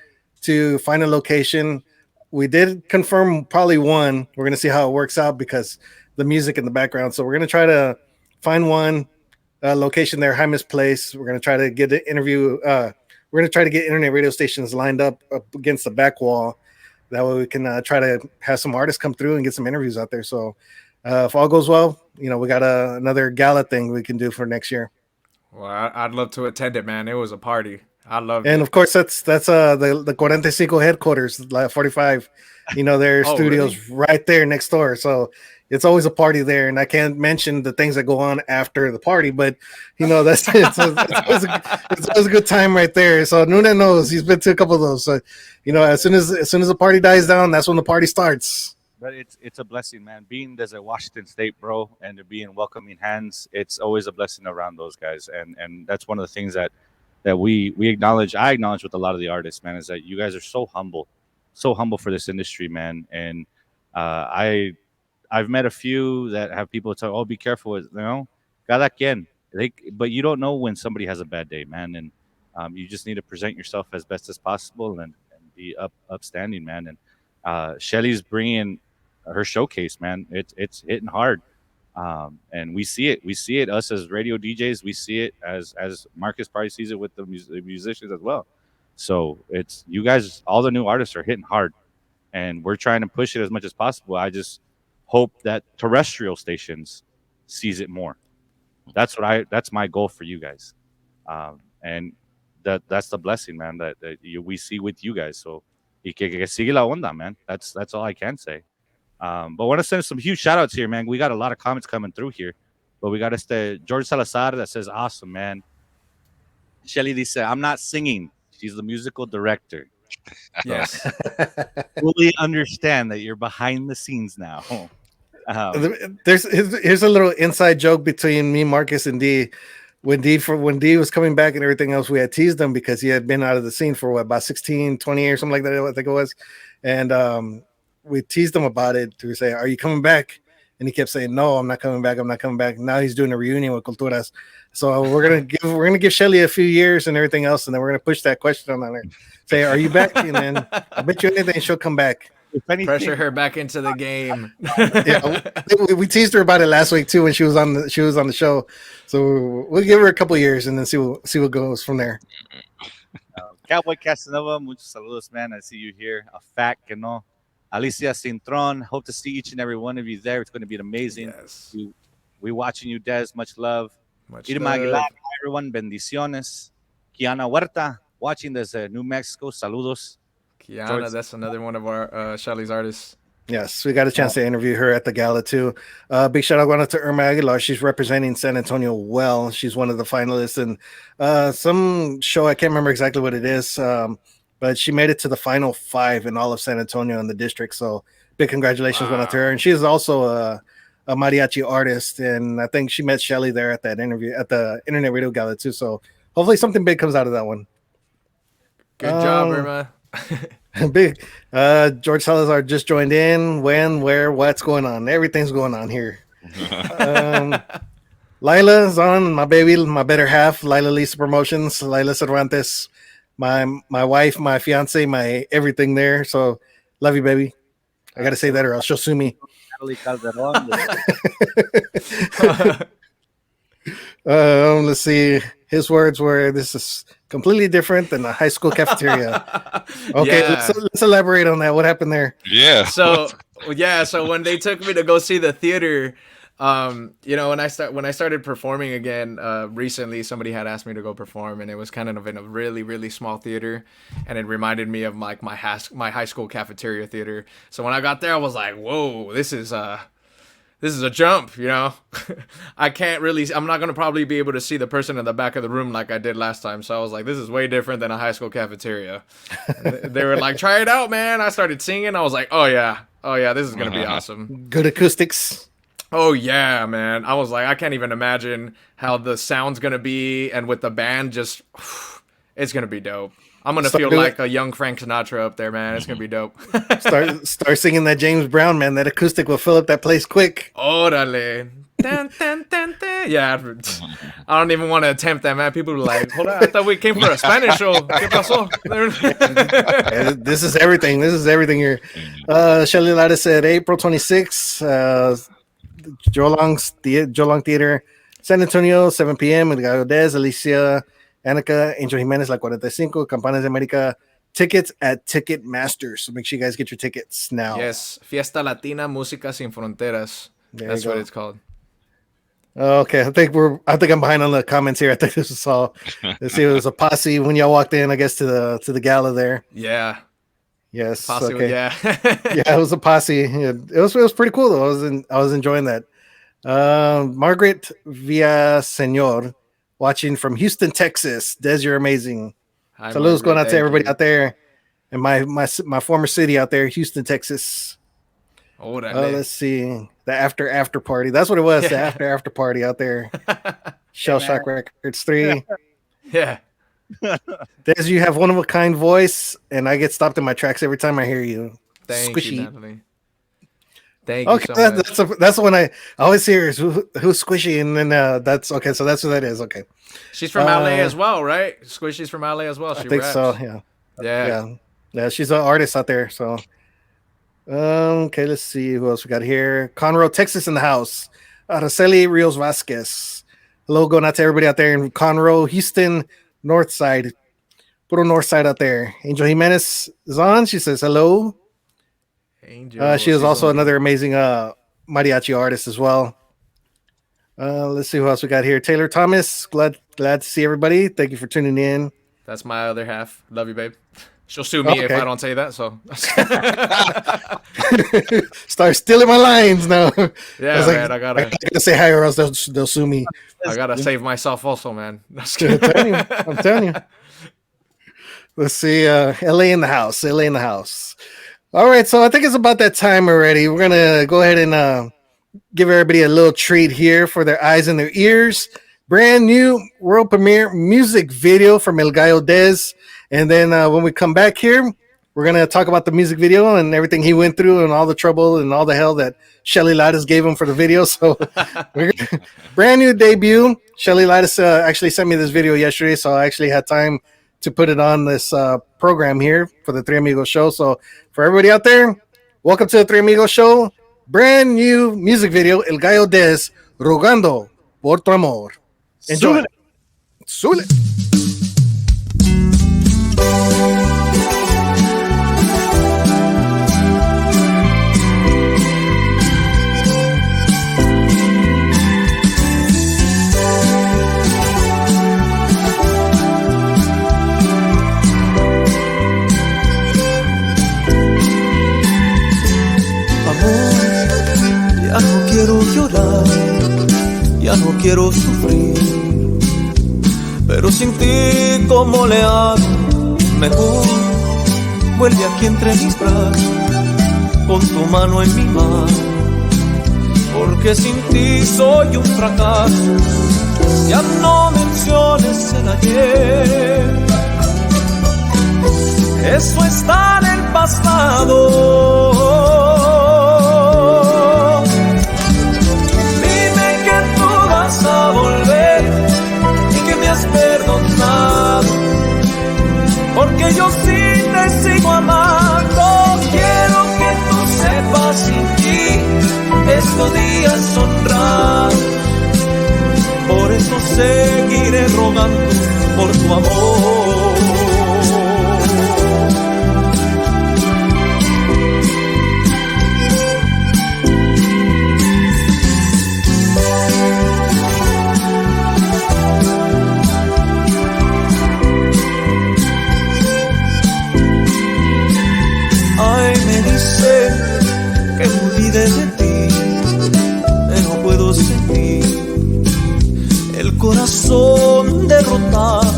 to find a location. We did confirm probably one. We're going to see how it works out because the music in the background. So we're going to try to find one location there, Jaime's Place. We're going to try to get an interview. We're going to try to get internet radio stations lined up against the back wall. That way we can try to have some artists come through and get some interviews out there. So if all goes well, you know, we got another gala thing we can do for next year. Well, I'd love to attend it, man. It was a party. I loved it. And of course, that's the 45 headquarters, 45. You know, their studios right there next door. So it's always a party there, and I can't mention the things that go on after the party, but you know it's always a good time right there. So Nuna knows, he's been to a couple of those. So you know, as soon as the party dies down, that's when the party starts. But it's a blessing, man. Being there's a Washington State, bro, and to be in welcoming hands, it's always a blessing around those guys, and that's one of the things that we acknowledge. I acknowledge with a lot of the artists, man, is that you guys are so humble for this industry, man, and I've met a few that have people tell, "Oh, be careful," you know, cada quien. But you don't know when somebody has a bad day, man, and you just need to present yourself as best as possible and be upstanding, man. And Shelly's bringing her showcase, man. It's hitting hard, and we see it. Us as radio DJs, we see it as Marcus probably sees it with the musicians as well. So it's you guys, all the new artists are hitting hard, and we're trying to push it as much as possible. I just hope that terrestrial stations sees it more. That's my goal for you guys, and that's the blessing, man, that we see with you guys. So y que sigue la onda, man. That's all I can say. But I want to send some huge shout outs here, man. We got a lot of comments coming through here, but we got George Salazar that says, "Awesome, man." Shelly dice, "I'm not singing. She's the musical director." Yes. Fully understand that you're behind the scenes now. Here's a little inside joke between me, Marcus, and D. When D was coming back and everything else, we had teased him because he had been out of the scene for about 16, 20 years, something like that, I think it was. And we teased him about it to say, "Are you coming back?" And he kept saying, "No, I'm not coming back. I'm not coming back." Now he's doing a reunion with Culturas. So we're gonna give Shelly a few years and everything else, and then we're gonna push that question on her. Say, "Are you back?" And then I bet you anything she'll come back. Pressure her back into the game. Yeah, we teased her about it last week too when she was on the show. So we'll give her a couple years and then see what goes from there. Cowboy Casanova, muchos saludos, man. I see you here. A fact, que no. Alicia Cintron, hope to see each and every one of you there. It's going to be amazing. Yes. We watching you, Dez. Much love. Irma Aguilar, everyone. Bendiciones. Kiana Huerta, watching desde New Mexico. Saludos. Kiana, George. that's another one of our Shelly's artists. Yes, we got a chance to interview her at the gala too. Big shout out to Irma Aguilar. She's representing San Antonio well. She's one of the finalists in some show. I can't remember exactly what it is, but she made it to the final 5 in all of San Antonio in the district. So big congratulations went out to her. And she is also a mariachi artist, and I think she met Shelly there at that interview at the Internet Radio Gala too. So hopefully something big comes out of that one. Good job, Irma. Big George Salazar just joined in. When, where, what's going on? Everything's going on here. Lila's on, my baby, my better half, Lila Lisa Promotions, Lila Cervantes. my wife, my fiance, my everything there. So love you, baby. I gotta say that or else she'll sue me. Let's see. His words were, "This is completely different than a high school cafeteria." Okay, let's elaborate on that. What happened there? Yeah. So when they took me to go see the theater, when I started performing again recently, somebody had asked me to go perform, and it was kind of in a really, really small theater, and it reminded me of like my high school cafeteria theater. So when I got there, I was like, "Whoa, this is a jump," I'm not going to probably be able to see the person in the back of the room like I did last time. So I was like, this is way different than a high school cafeteria. They were like, "Try it out, man." I started singing. I was like, oh yeah, this is going to be awesome. Good acoustics. Oh yeah, man. I was like, I can't even imagine how the sound's going to be. And with the band, it's going to be dope. I'm going to feel like a young Frank Sinatra up there, man. It's going to be dope. Start singing that James Brown, man. That acoustic will fill up that place quick. Órale. Dun, dun, dun, dun. Yeah, I don't even want to attempt that, man. People are like, hold on, I thought we came for a Spanish show. ¿Qué pasó? This is everything. This is everything here. Shelly Lara said April 26th, Jolong Theater, San Antonio, 7 p.m. with Gallo DEZ, Alicia, Annika, Angel Jimenez, La 45, Campanas de America. Tickets at Ticketmaster. So make sure you guys get your tickets now. Yes, Fiesta Latina Música Sin Fronteras. That's what it's called. Okay, I think I'm behind on the comments here. I think this was all. Let's see, it was a posse when y'all walked in, I guess, to the gala there. Yeah. Yes. Posse, okay. Yeah. Yeah, it was a posse. Yeah, it was pretty cool though. I was enjoying that. Margaret Villaseñor, watching from Houston, Texas. Des, you're amazing. Hi, Saludos going out to everybody you. out there, and my former city out there, Houston, Texas. Let's see, the after party. That's what it was. The after party out there. Shell Shock Records 3. Yeah. Des, you have one of a kind voice, and I get stopped in my tracks every time I hear you. Thank Squishy. you, Natalie. Thank you so much. That's the one I always hear is who's Squishy, and then that's okay. So that's what that is. Okay. She's from LA as well, right? Squishy's from LA as well. I think raps. So. Yeah. She's an artist out there. So. Okay, let's see who else we got here. Conroe, Texas in the house. Araceli Rios Vasquez. Hello, going out to everybody out there in Conroe, Houston, North Side. Puro North Side out there. Angel Jimenez is on. She says hello. Angel. She is also another amazing mariachi artist as well. Let's see who else we got here. Taylor Thomas. Glad to see everybody. Thank you for tuning in. That's my other half. Love you, babe. She'll sue me if I don't say that. So start stealing my lines now. Yeah, man. I gotta say hi or else they'll sue me. I gotta save myself also, man. I'm telling you. Let's see. LA in the house. All right, so I think it's about that time already. We're gonna go ahead and give everybody a little treat here for their eyes and their ears. Brand new world premiere music video from El Gallo DEZ. And then when we come back here, we're going to talk about the music video and everything he went through and all the trouble and all the hell that Shelly Lattis gave him for the video. So brand new debut. Shelly Lattis actually sent me this video yesterday, so I actually had time to put it on this program here for the Three Amigos Show. So for everybody out there, welcome to the Three Amigos Show. Brand new music video, El Gallo DEZ, Rogando por tu amor. Enjoy. Sule. Ya no quiero llorar, ya no quiero sufrir, pero sin ti, ¿cómo le hago? Mejor vuelve aquí entre mis brazos, con tu mano en mi mano, porque sin ti soy un fracaso. Ya no menciones el ayer, eso está en el pasado. A volver y que me has perdonado, rogando por tu amor. Ay, me dice que me olvide de ti, pero puedo sentir el corazón derrotado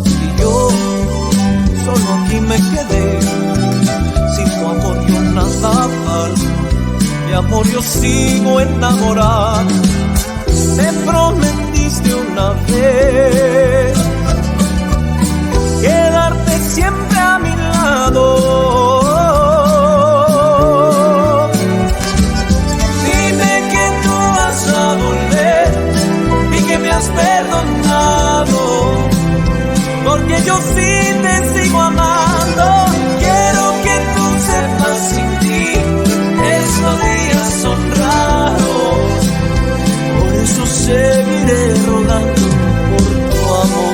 y yo solo aquí me quedé. Sin tu amor yo nada valgo, mi amor yo sigo enamorado. Me prometiste una vez quedarte siempre a mi lado. Dime que tú vas a volver y que me has perdonado, porque yo sí te sigo amando. Quiero que tú sepas, sin ti estos días son raros, por eso seguiré rogando por tu amor.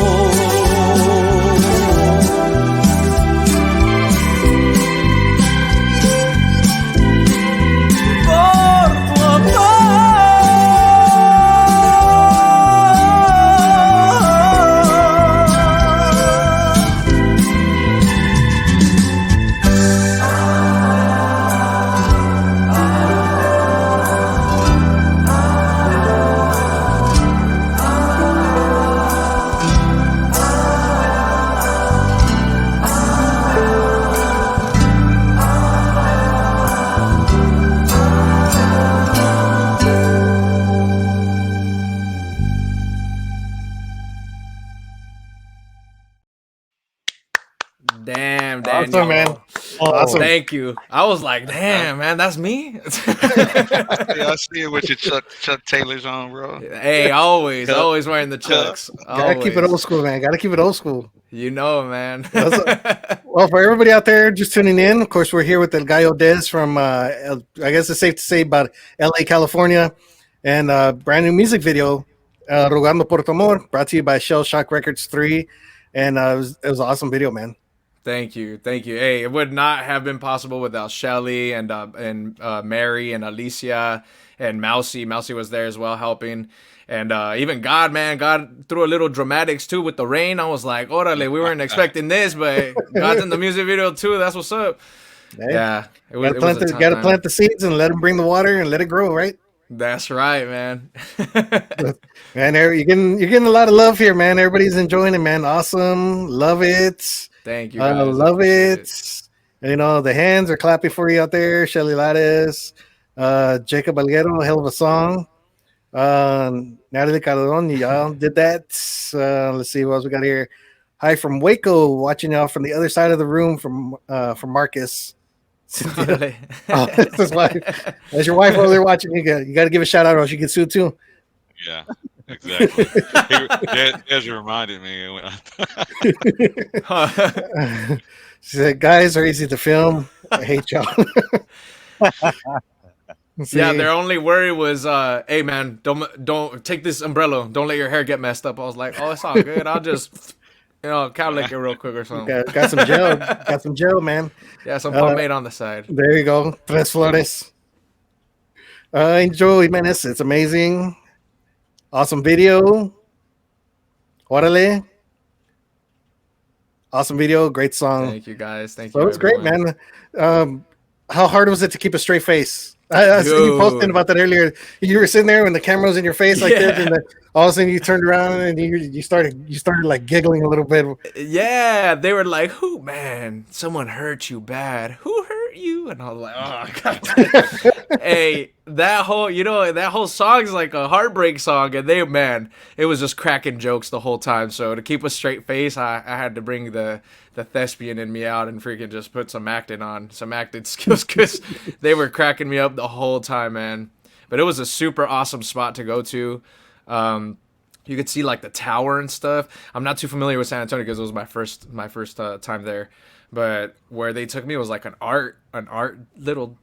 Damn, Awesome, Daniel. man. Awesome. Thank you. I was like, damn, man, that's me. Yeah, I see it with your Chuck Taylors on, bro. Hey, always wearing the Chucks. Gotta keep it old school, man. Gotta keep it old school. You know, man. Well, for everybody out there just tuning in, of course, we're here with El Gallo DEZ from, I guess it's safe to say, about LA, California, and brand new music video, Rogando por tu Amor, brought to you by Shell Shock Records 3. And it was an awesome video, man. Thank you. Hey, it would not have been possible without Shelly and Mary and Alicia and Mousy. Mousy was there as well helping. And even God, man, God threw a little dramatics too with the rain. I was like, orale, we weren't expecting this, but God's in the music video too. That's what's up. Hey, yeah. Gotta plant the seeds and let them bring the water and let it grow, right? That's right, man. Man, you're getting a lot of love here, man. Everybody's enjoying it, man. Awesome. Love it. Thank you, guys. Love it. You know, the hands are clapping for you out there. Shelly Lares, Jacob Alguero, hell of a song. Natalie Calderon, y'all did that. Let's see what else we got here. Hi from Waco, watching y'all from the other side of the room from Marcus. Oh, that's his wife. That's your wife over there watching. You got to give a shout out, or she gets sued too. Yeah, exactly. Des reminded me. She said, "Guys are easy to film. I hate y'all." Yeah, their only worry was, "Hey man, don't take this umbrella. Don't let your hair get messed up." I was like, "Oh, it's all good. I'll just, cow lick it real quick or something." Got some gel. Got some gel, man. Yeah, some pomade on the side. There you go. Tres flores. Enjoy, man. It's amazing. Awesome video. Orale. Awesome video. Great song. Thank you, guys. Thank So you. it was great, man. How hard was it to keep a straight face? I seen you posting about that earlier. You were sitting there when the camera was in your face like this, and then all of a sudden you turned around and you started like giggling a little bit. Yeah, they were like, "Who, man? Someone hurt you bad. Who hurt you?" And I was like, "Oh God." Hey, that whole song is like a heartbreak song, and it was just cracking jokes the whole time. So to keep a straight face, I had to bring the thespian in me out and freaking just put some acting skills, because they were cracking me up the whole time, man. But it was a super awesome spot to go to. You could see like the tower and stuff. I'm not too familiar with San Antonio because it was my first time there. But where they took me was like an art little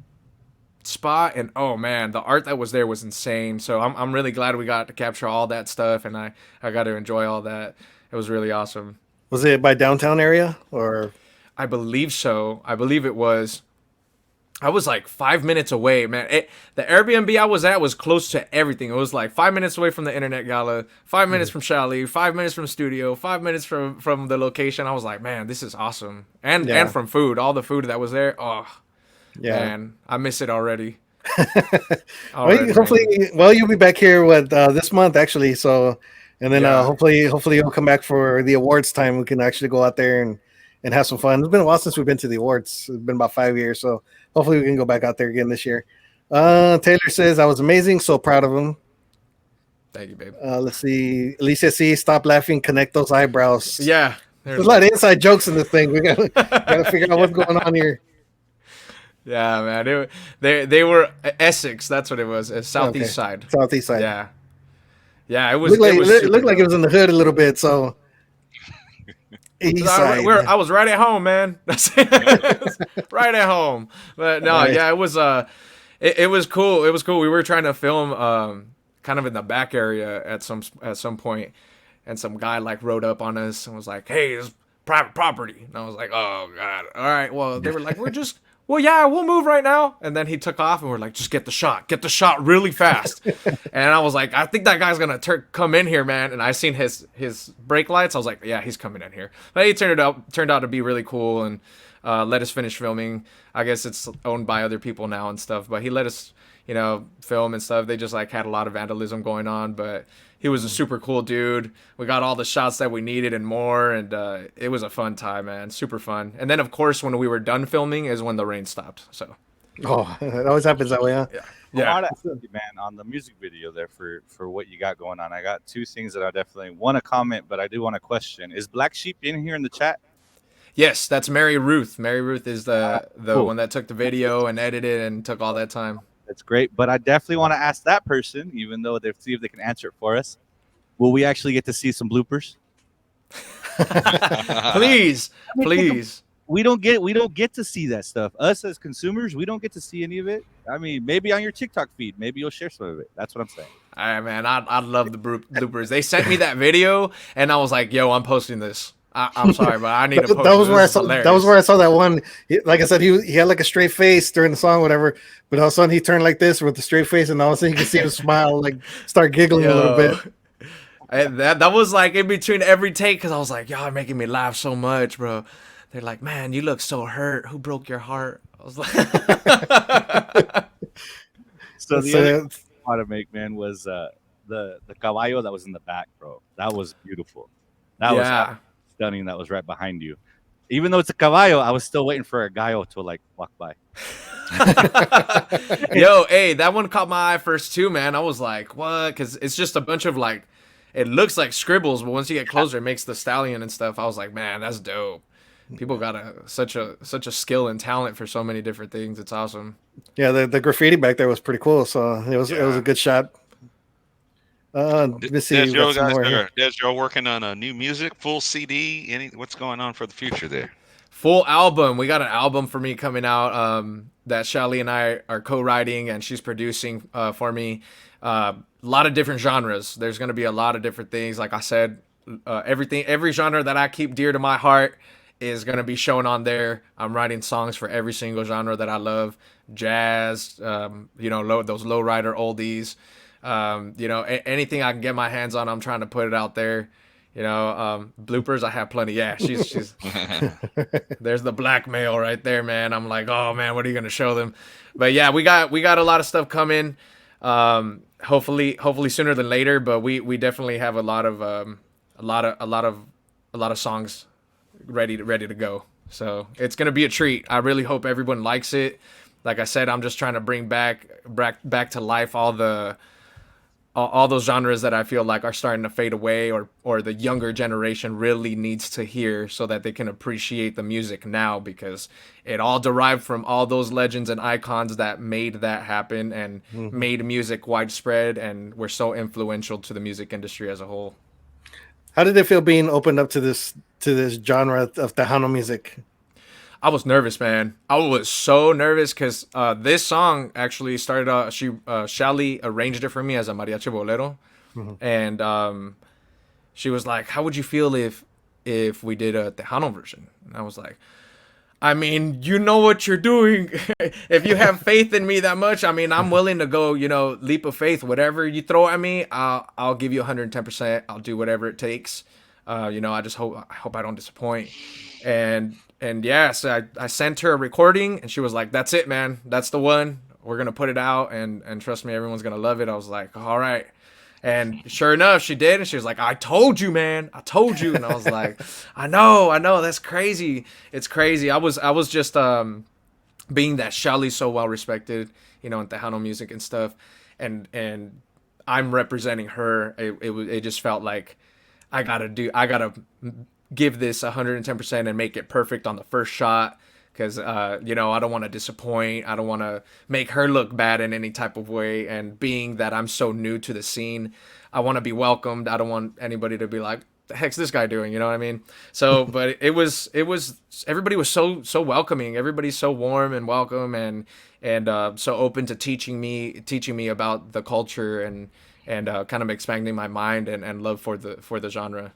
spot, and oh man, the art that was there was insane. So I'm really glad we got to capture all that stuff, and I got to enjoy all that. It was really awesome. Was it by downtown area or? I believe so. I believe it was. I was like 5 minutes away, man. The Airbnb I was at was close to everything. It was like 5 minutes away from the internet gala, 5 minutes from Shally, 5 minutes from studio, 5 minutes from the location. I was like, man, this is awesome. And from food, all the food that was there. Oh, man, I miss it already. Hopefully, you'll be back here with this month actually. So, and then hopefully you'll come back for the awards time. We can actually go out there and have some fun. It's been a while since we've been to the awards. It's been about 5 years, so hopefully we can go back out there again this year. Taylor says I was amazing, so proud of him. Thank you, babe. Let's see. Alicia C, stop laughing, connect those eyebrows. Yeah, there's a lot of inside jokes in this thing. We gotta figure out what's going on here. Yeah, man. They were Essex. That's what it was. Southeast side. Southeast side. Yeah. It was. Looked like it was in the hood a little bit. So. East side. I was right at home, man. Right at home. But no, yeah, it was. It was cool. It was cool. We were trying to film kind of in the back area at some point, and some guy like rode up on us and was like, "Hey, it's private property." And I was like, "Oh God, all right." Well, they were like, "Well, yeah, we'll move right now." And then he took off, and we're like, "Just get the shot really fast." And I was like, "I think that guy's gonna come in here, man." And I seen his brake lights. I was like, "Yeah, he's coming in here." But he turned out to be really cool and let us finish filming. I guess it's owned by other people now and stuff, but he let us, film and stuff. They just like had a lot of vandalism going on, but he was a super cool dude. We got all the shots that we needed and more, and it was a fun time, man. Super fun. And then, of course, when we were done filming is when the rain stopped. So. Oh, it always happens that way, huh? Yeah. Man, on the music video there for what you got going on, I got two things that I definitely want to comment, but I do want to question. Is Black Sheep in here in the chat? Yes, that's Mary Ruth. Mary Ruth is the one that took the video and edited and took all that time. That's great, but I definitely want to ask that person, even though they see if they can answer it for us. Will we actually get to see some bloopers? Please. We don't get to see that stuff. Us as consumers, we don't get to see any of it. I mean, maybe on your TikTok feed, maybe you'll share some of it. That's what I'm saying. All right, man. I love the bloopers. They sent me that video, and I was like, "Yo, I'm posting this." I'm sorry, but I need to post. That was where I saw that one. Like I said, he had like a straight face during the song, whatever. But all of a sudden he turned like this with a straight face, and all of a sudden you can see him smile, like start giggling a little bit. And that was like in between every take, because I was like, "Y'all are making me laugh so much, bro." They're like, "Man, you look so hurt. Who broke your heart?" I was like, so the other thing I wanted to make, man, was the caballo that was in the back, bro. That was beautiful. That was stunning. That was right behind you. Even though it's a caballo, I was still waiting for a gallo to like walk by. Yo, hey, that one caught my eye first too, man. I was like, what? Because it's just a bunch of like, it looks like scribbles, but once you get closer, it makes the stallion and stuff. I was like, man, that's dope. People got such a skill and talent for so many different things. It's awesome. Yeah, the graffiti back there was pretty cool. So it was a good shot. Let's see. Des, you're working on a new music, full CD. What's going on for the future there? Full album. We got an album for me coming out that Shally and I are co-writing, and she's producing for me. A lot of different genres. There's going to be a lot of different things. Like I said, every genre that I keep dear to my heart is going to be shown on there. I'm writing songs for every single genre that I love. Jazz, those lowrider oldies. Anything I can get my hands on, I'm trying to put it out there. Bloopers, I have plenty. Yeah, she's there's the blackmail right there, man. I'm like, oh man, what are you gonna show them? But yeah, we got a lot of stuff coming. Hopefully sooner than later. But we definitely have a lot of songs ready to go. So it's gonna be a treat. I really hope everyone likes it. Like I said, I'm just trying to bring back to life all those genres that I feel like are starting to fade away, or the younger generation really needs to hear, so that they can appreciate the music now, because it all derived from all those legends and icons that made that happen and made music widespread and were so influential to the music industry as a whole. How did it feel being opened up to this genre of Tejano music? I was nervous, man. I was so nervous because this song actually started. Shally arranged it for me as a mariachi bolero, and she was like, how would you feel if we did a Tejano version? And I was like, I mean, you know what you're doing. If you have faith in me that much, I mean, I'm willing to go, leap of faith. Whatever you throw at me, I'll give you 110%. I'll do whatever it takes. I just hope I don't disappoint. And yeah, so I sent her a recording, and she was like, "That's it, man. That's the one. We're gonna put it out, and trust me, everyone's gonna love it." I was like, "All right." And sure enough, she did. And she was like, "I told you, man. I told you." And I was like, I know. That's crazy. It's crazy. I was just being that Shelly's so well respected, in Tejano music and stuff. And I'm representing her. It just felt like I gotta give this 110% and make it perfect on the first shot. Because, I don't want to disappoint. I don't want to make her look bad in any type of way. And being that I'm so new to the scene, I want to be welcomed. I don't want anybody to be like, the heck's this guy doing? You know what I mean? So, but it was, everybody was so welcoming. Everybody's so warm and welcome and so open to teaching me about the culture and kind of expanding my mind and love for the genre.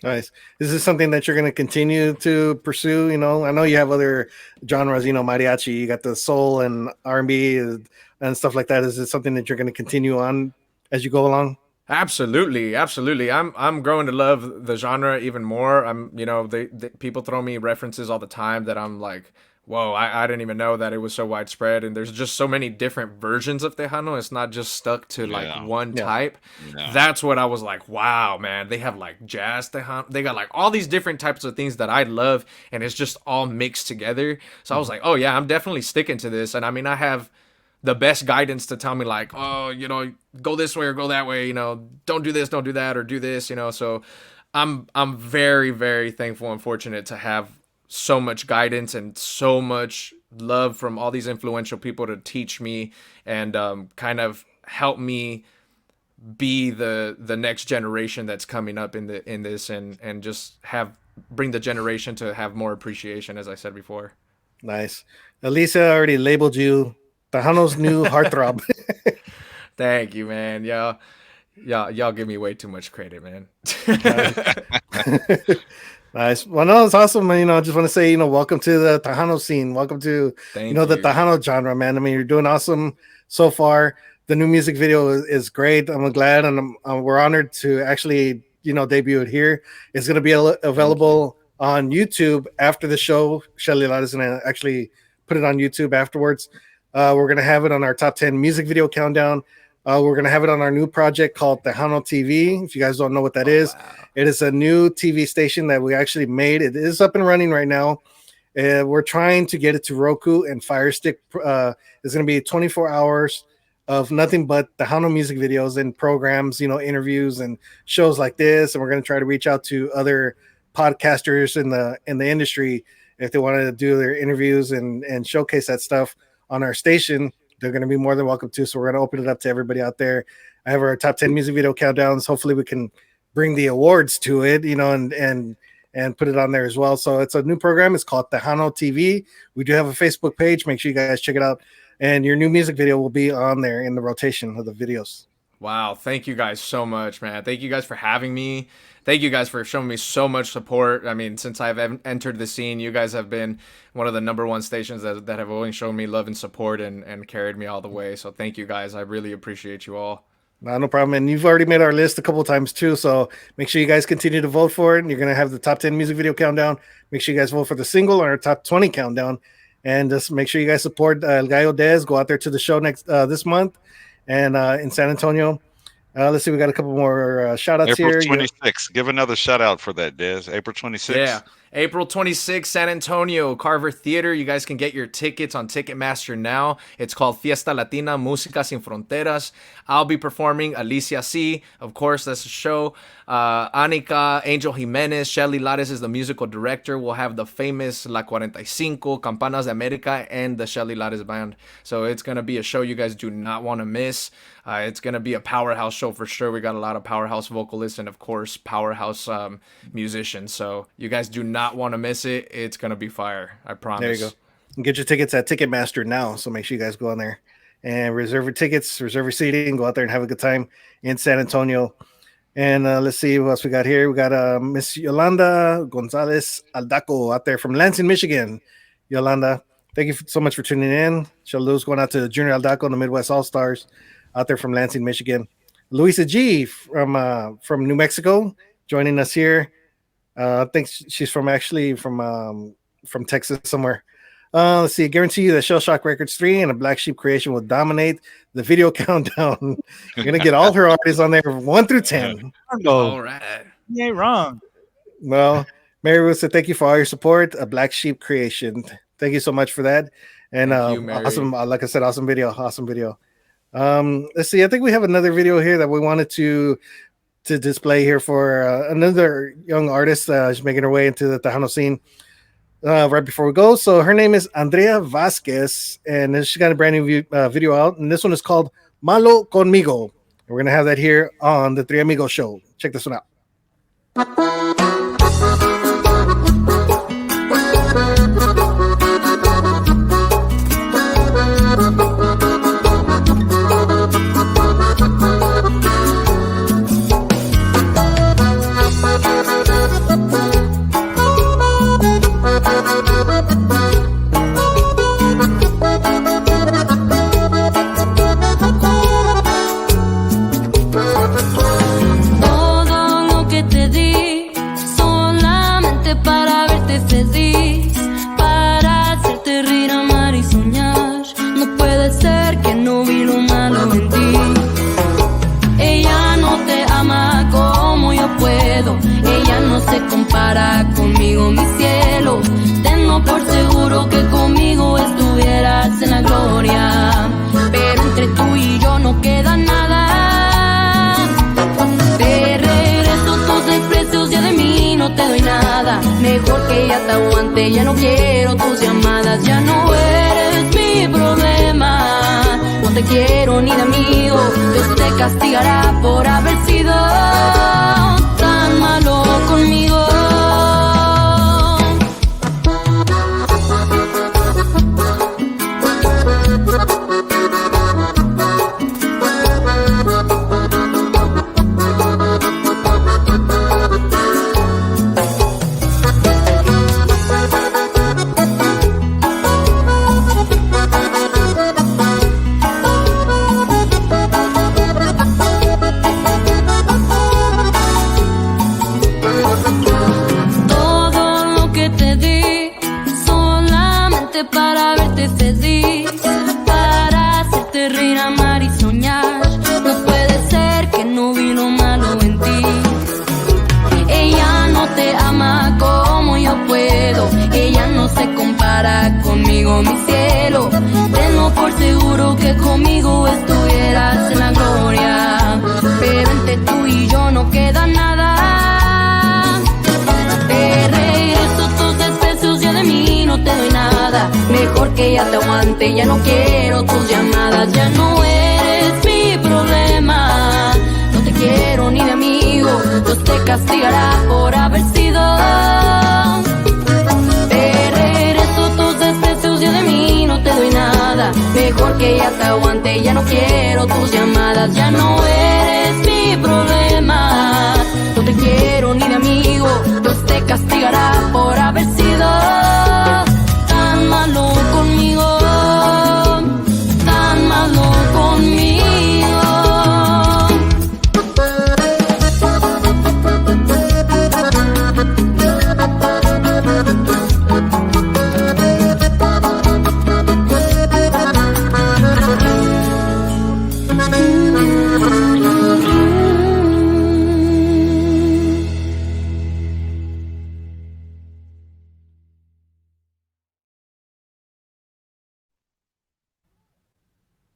Nice. Is this something that you're going to continue to pursue? I know you have other genres, mariachi, you got the soul and R&B and stuff like that. Is it something that you're going to continue on as you go along? Absolutely. I'm growing to love the genre even more. People throw me references all the time that I'm like, whoa, I didn't even know that it was so widespread. And there's just so many different versions of Tejano. It's not just stuck to one type. No. That's what I was like, wow, man. They have like jazz Tejano. They got like all these different types of things that I love. And it's just all mixed together. So I was like, oh yeah, I'm definitely sticking to this. And I mean, I have the best guidance to tell me like, oh, go this way or go that way. Don't do this, don't do that, or do this. So I'm very, very thankful and fortunate to have so much guidance and so much love from all these influential people to teach me and kind of help me be the next generation that's coming up in this and just bring the generation to have more appreciation, as I said before. Nice. Elisa already labeled you Tejano's new heartthrob. Thank you, man. Y'all give me way too much credit, man. Nice. Well, no, it's awesome. I just want to say, welcome to the Tejano scene. Welcome to, the Tejano genre, man. I mean, you're doing awesome so far. The new music video is great. I'm glad, and we're honored to actually, debut it here. It's going to be available on YouTube after the show. Shelly Lott is going to actually put it on YouTube afterwards. We're going to have it on our top 10 music video countdown. We're going to have it on our new project called Tejano TV. If you guys don't know what that is, wow. It is a new TV station that we actually made. It is up and running right now. We're trying to get it to Roku and Fire Stick. It's going to be 24 hours of nothing but Tejano music videos and programs, interviews and shows like this. And we're going to try to reach out to other podcasters in the industry if they wanted to do their interviews and showcase that stuff on our station. They're going to be more than welcome to. So we're going to open it up to everybody out there. I have our top 10 music video countdowns. Hopefully we can bring the awards to it, and put it on there as well. So it's a new program. It's called Tejano TV. We do have a Facebook page. Make sure you guys check it out. And your new music video will be on there in the rotation of the videos. Wow. Thank you guys so much, man. Thank you guys for having me. Thank you guys for showing me so much support. I mean, since I've entered the scene, you guys have been one of the number one stations that have always shown me love and support and carried me all the way. So thank you guys. I really appreciate you all. No problem. And you've already made our list a couple of times too. So make sure you guys continue to vote for it. You're going to have the top 10 music video countdown. Make sure you guys vote for the single or our top 20 countdown. And just make sure you guys support Gallo DEZ. Go out there to the show this month and in San Antonio. Let's see. We got a couple more shout outs here. April 26th. Give another shout out for that, Dez. April 26th. Yeah. April 26th, San Antonio, Carver Theater. You guys can get your tickets on Ticketmaster now. It's called Fiesta Latina Música Sin Fronteras. I'll be performing Alicia C. Of course, that's the show. Anika, Angel Jimenez, Shelly Lares is the musical director. We'll have the famous La 45, Campanas de America, and the Shelly Lares Band. So it's going to be a show you guys do not want to miss. It's going to be a powerhouse show for sure. We got a lot of powerhouse vocalists and, of course, powerhouse musicians. So you guys do not want to miss it. It's going to be fire. I promise. There you go. And get your tickets at Ticketmaster now. So make sure you guys go on there and reserve your tickets, reserve your seating, go out there and have a good time in San Antonio. And let's see what else we got here. We got Miss Yolanda Gonzalez Aldaco out there from Lansing, Michigan. Yolanda, thank you so much for tuning in. Saludos going out to Junior Aldaco and the Midwest All Stars out there from Lansing, Michigan. Luisa G from New Mexico joining us here. I think she's from Texas somewhere. Let's see. I guarantee you that Shell Shock Records 3 and a Black Sheep Creation will dominate the video countdown. You're gonna get all her artists on there 1 through 10. All right. You ain't wrong. Well, Mary Ruth said, thank you for all your support. A Black Sheep Creation. Thank you so much for that. And awesome, like I said, awesome video. Let's see. I think we have another video here that we wanted to display here for another young artist. She's making her way into the Tejano scene right before we go. So her name is Andrea Vasquez, and she's got a brand new video out. And this one is called Malo Conmigo. And we're going to have that here on the Three Amigos Show. Check this one out. Conmigo, mi cielo, tengo por seguro que conmigo estuvieras en la gloria, pero entre tú y yo no queda nada. De regreso tus desprecios, ya de mí no te doy nada. Mejor que ya te aguante, ya no quiero tus llamadas, ya no eres mi problema. No te quiero ni de amigo, Dios te castigará por haber sido tan malo conmigo. Conmigo, mi cielo, tengo por seguro que conmigo estuvieras en la gloria, pero entre tú y yo no queda nada. De regreso tus desprecios, ya de mí no te doy nada. Mejor que ya te aguante, ya no quiero tus llamadas, ya no eres mi problema. No te quiero ni de amigo, Dios te castigará por haber sido. Te doy nada, mejor que ya te aguante, ya no quiero tus llamadas, ya no eres mi problema. No te quiero ni de amigo, Dios te castigará por haber sido tan malo conmigo, tan malo conmigo.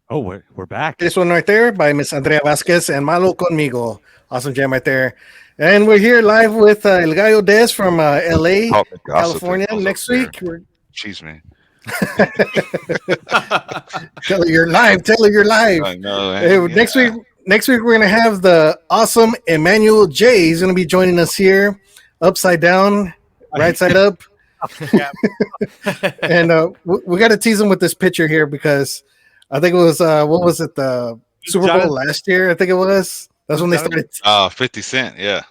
Oh, we're back. This one right there by Miss Andrea Vasquez and Malo Conmigo. Awesome jam right there. And we're here live with El Gallo DEZ from LA, California. Next week. Jeez, man. Tell her you're live. I know. Hey, yeah. Next week, we're going to have the awesome Emmanuel J. He's going to be joining us here, upside down, right side up. And we got to tease him with this picture here because I think it was, what was it, the Super Bowl last year? I think it was. That's when they started. Oh, 50 Cent, yeah.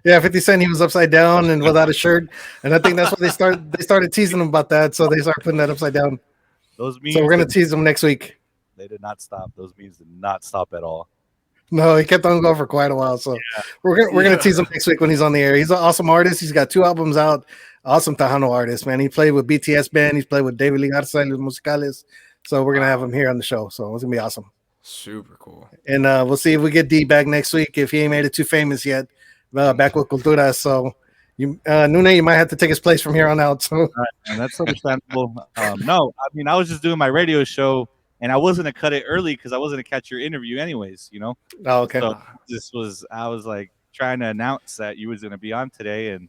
Yeah, 50 Cent. He was upside down and without a shirt, and I think that's what they started teasing him about that. So they started putting that upside down. Those memes. So we're gonna tease him next week. They did not stop. Those memes did not stop at all. No, he kept on going for quite a while. So we're gonna tease him next week when he's on the air. He's an awesome artist. He's got 2 albums out. Awesome Tejano artist, man. He played with BTS band. He's played with David Lee Garza and Los Musicales. So we're gonna have him here on the show. So it's gonna be awesome. Super cool. And we'll see if we get D back next week if he ain't made it too famous yet. Back with Cultura. So Nune, you might have to take his place from here on out. So and that's understandable. No, I mean I was just doing my radio show. And I wasn't gonna cut it early because I wasn't gonna catch your interview anyways, you know. Oh, okay. So I was like trying to announce that you was gonna be on today, and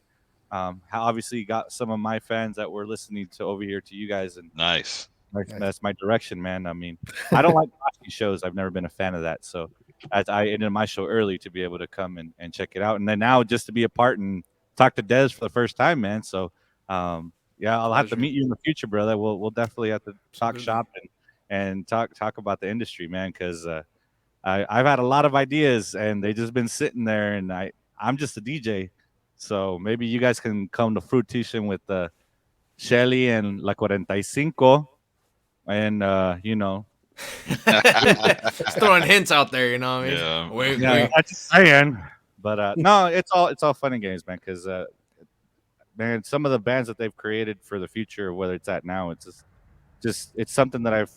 how obviously you got some of my fans that were listening to over here to you guys, and nice. That's my direction, man. I mean, I don't like watching shows. I've never been a fan of that, so I ended my show early to be able to come and check it out, and then now just to be a part and talk to Dez for the first time, man. So yeah, I'll have to meet you in the future, brother. We'll definitely have to talk shop and talk about the industry, man, because I've had a lot of ideas and they just been sitting there, and I'm just a DJ, so maybe you guys can come to Fruition with Shelly and La 45, and you know, just throwing hints out there, you know what I mean? Yeah, wait. I just saying, but no, it's all fun and games, man, because man, some of the bands that they've created for the future, whether it's at now, it's just it's something that I've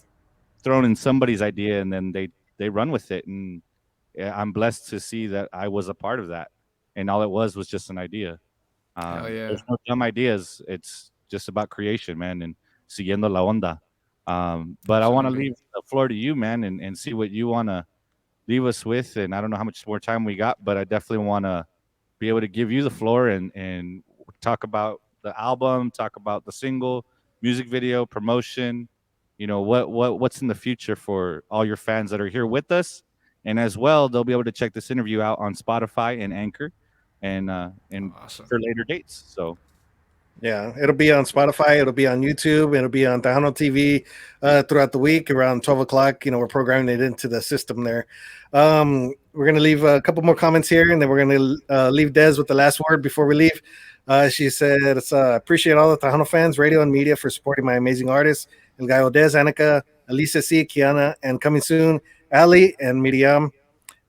thrown in somebody's idea, and then they run with it, and I'm blessed to see that I was a part of that, and all it was just an idea. Hell yeah. There's no dumb ideas. It's just about creation, man, and siguiendo la onda. But I want to leave the floor to you, man, and see what you want to leave us with. And I don't know how much more time we got, but I definitely want to be able to give you the floor and talk about the album, talk about the single, music video, promotion. You know, what's in the future for all your fans that are here with us, and as well they'll be able to check this interview out on Spotify and Anchor, and awesome. for later dates. So yeah, it'll be on Spotify, it'll be on YouTube, it'll be on Tejano TV throughout the week around 12 o'clock. You know, we're programming it into the system there. We're gonna leave a couple more comments here, and then we're gonna leave Dez with the last word before we leave. She said, appreciate all the Tejano fans, radio and media for supporting my amazing artists. El Gallo DEZ, Annika, Alicia C, Kiana, and coming soon, Ali and Miriam.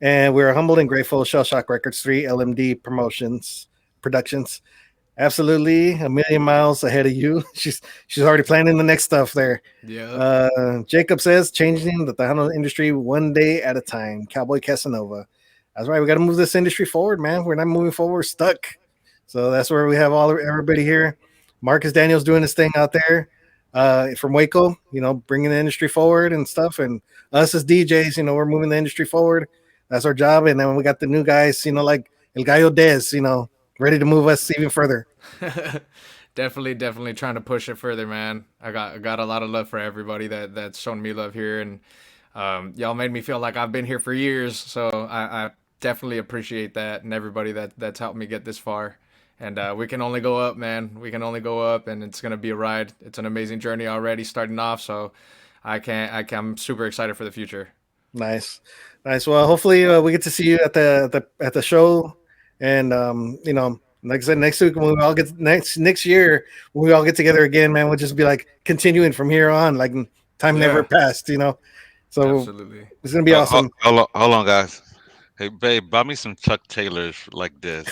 And we're humbled and grateful. Shell Shock Records 3, LMD Productions. Absolutely a million miles ahead of you. She's already planning the next stuff there. Yeah. Jacob says, changing the Tejano industry one day at a time. Cowboy Casanova. That's right. We got to move this industry forward, man. We're not moving forward. We're stuck. So that's where we have everybody here. Marcus Daniels doing his thing out there. From Waco, you know, bringing the industry forward and stuff, and us as DJs, you know, we're moving the industry forward. That's our job. And then we got the new guys, you know, like El Gallo DEZ, you know, ready to move us even further. definitely trying to push it further, man. I got a lot of love for everybody that's shown me love here, and y'all made me feel like I've been here for years, so I definitely appreciate that, and everybody that's helped me get this far. And we can only go up, man. We can only go up, and it's gonna be a ride. It's an amazing journey already starting off. So I'm super excited for the future. Nice. Well, hopefully we get to see you at the show, and you know, like I said, next week when we all get next year when we all get together again, man, we'll just be like continuing from here on, like time never passed, you know. So absolutely, it's gonna be awesome. Hold on, guys. Hey, babe, buy me some Chuck Taylors like this.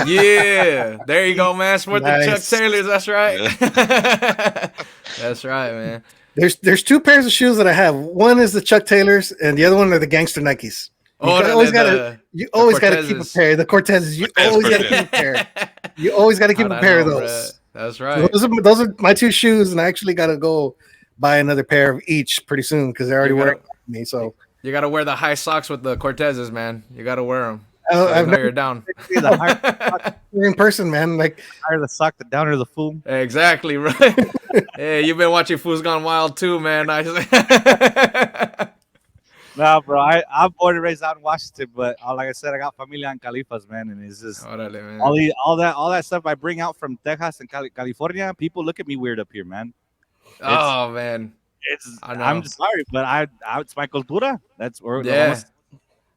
Yeah, there you go, man. Support Nice. the Chuck Taylors. That's right. Yeah. That's right, man. There's 2 pairs of shoes that I have. One is the Chuck Taylors, and the other one are the Gangster Nikes. You always gotta keep a pair. The Cortezes. You always gotta keep a pair. You always gotta keep a pair of those. That's right. Those are my 2 shoes, and I actually gotta go buy another pair of each pretty soon because they're already wearing me. So. You got to wear the high socks with the Cortezes, man. You got to wear them. I've never you're down. In person, man. Like higher the sock, the downer the fool. Exactly right. Hey, you've been watching Fools Gone Wild too, man. Nah, bro. I'm born and raised out in Washington, but like I said, I got familia in Califas, man, and it's just man. all that stuff I bring out from Texas and California. People look at me weird up here, man. Man. I'm just sorry, but it's my cultura. That's where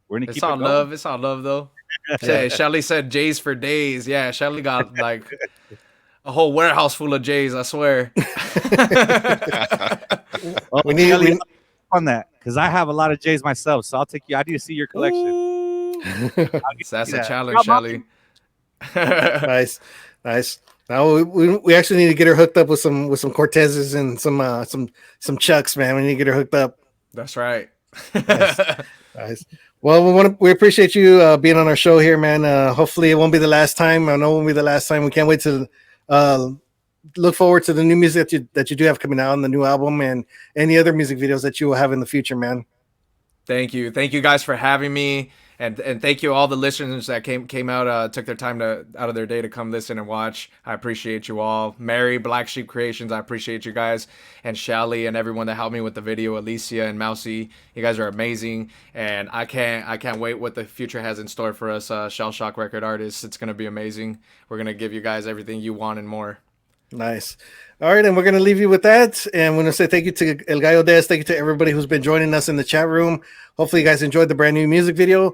We're gonna It's keep all it going. love. It's all love, though. Shelly said J's for days. Yeah, Shelly got like a whole warehouse full of J's, I swear. We need on that because I have a lot of J's myself. So I'll take you. I need to see your collection. That's a challenge, Shelly. Nice. Now we actually need to get her hooked up with some Cortezes and some Chucks, man. We need to get her hooked up. That's right. Nice. Well, we appreciate you being on our show here, man. Hopefully it won't be the last time. I know it won't be the last time. We can't wait to look forward to the new music that you do have coming out, and the new album, and any other music videos that you will have in the future, man. Thank you guys for having me, and thank you all the listeners that came out, took their time out of their day to come listen and watch. I appreciate you all. Mary, Black Sheep Creations, I appreciate you guys, and Shally and everyone that helped me with the video, Alicia and Mousy, you guys are amazing, and I can't wait what the future has in store for us, Shell Shock Record artists. It's gonna be amazing. We're gonna give you guys everything you want and more. Nice. All right, and we're going to leave you with that. And we're going to say thank you to El Gallo DEZ. Thank you to everybody who's been joining us in the chat room. Hopefully you guys enjoyed the brand new music video.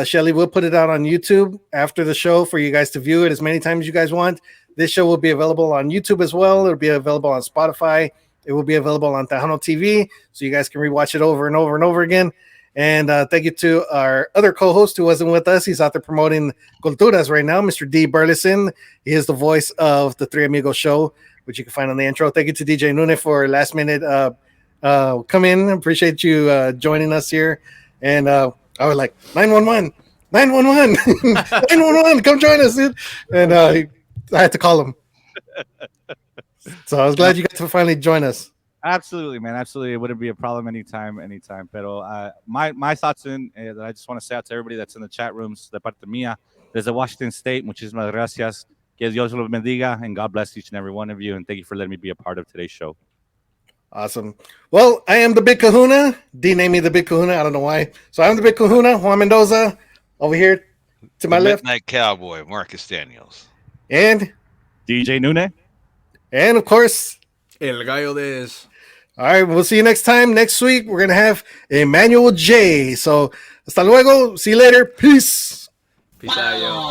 Shelly will put it out on YouTube after the show for you guys to view it as many times as you guys want. This show will be available on YouTube as well. It'll be available on Spotify. It will be available on Tejano TV, so you guys can rewatch it over and over and over again. And thank you to our other co-host who wasn't with us. He's out there promoting Culturas right now, Mr. D. Burleson. He is the voice of the Three Amigos Show, which you can find on the intro. Thank you to DJ Nune for last minute come in. Appreciate you joining us here. And I was like, 911, 911, come join us, dude. And I had to call him. So I was glad you got to finally join us. Absolutely, man. Absolutely. It wouldn't be a problem anytime. Pero my thoughts that I just want to say out to everybody that's in the chat rooms, de parte mía, desde Washington State, muchísimas gracias. Que Dios los bendiga, and God bless each and every one of you. And thank you for letting me be a part of today's show. Awesome. Well, I am the Big Kahuna. D named me the Big Kahuna. I don't know why. So I'm the Big Kahuna, Juan Mendoza, over here to my left. Midnight Cowboy, Marcus Daniels. And DJ Nune. And of course, El Gallo DEZ. All right, we'll see you next time. Next week, we're going to have Emmanuel J. So, hasta luego. See you later. Peace. Peace out, yo.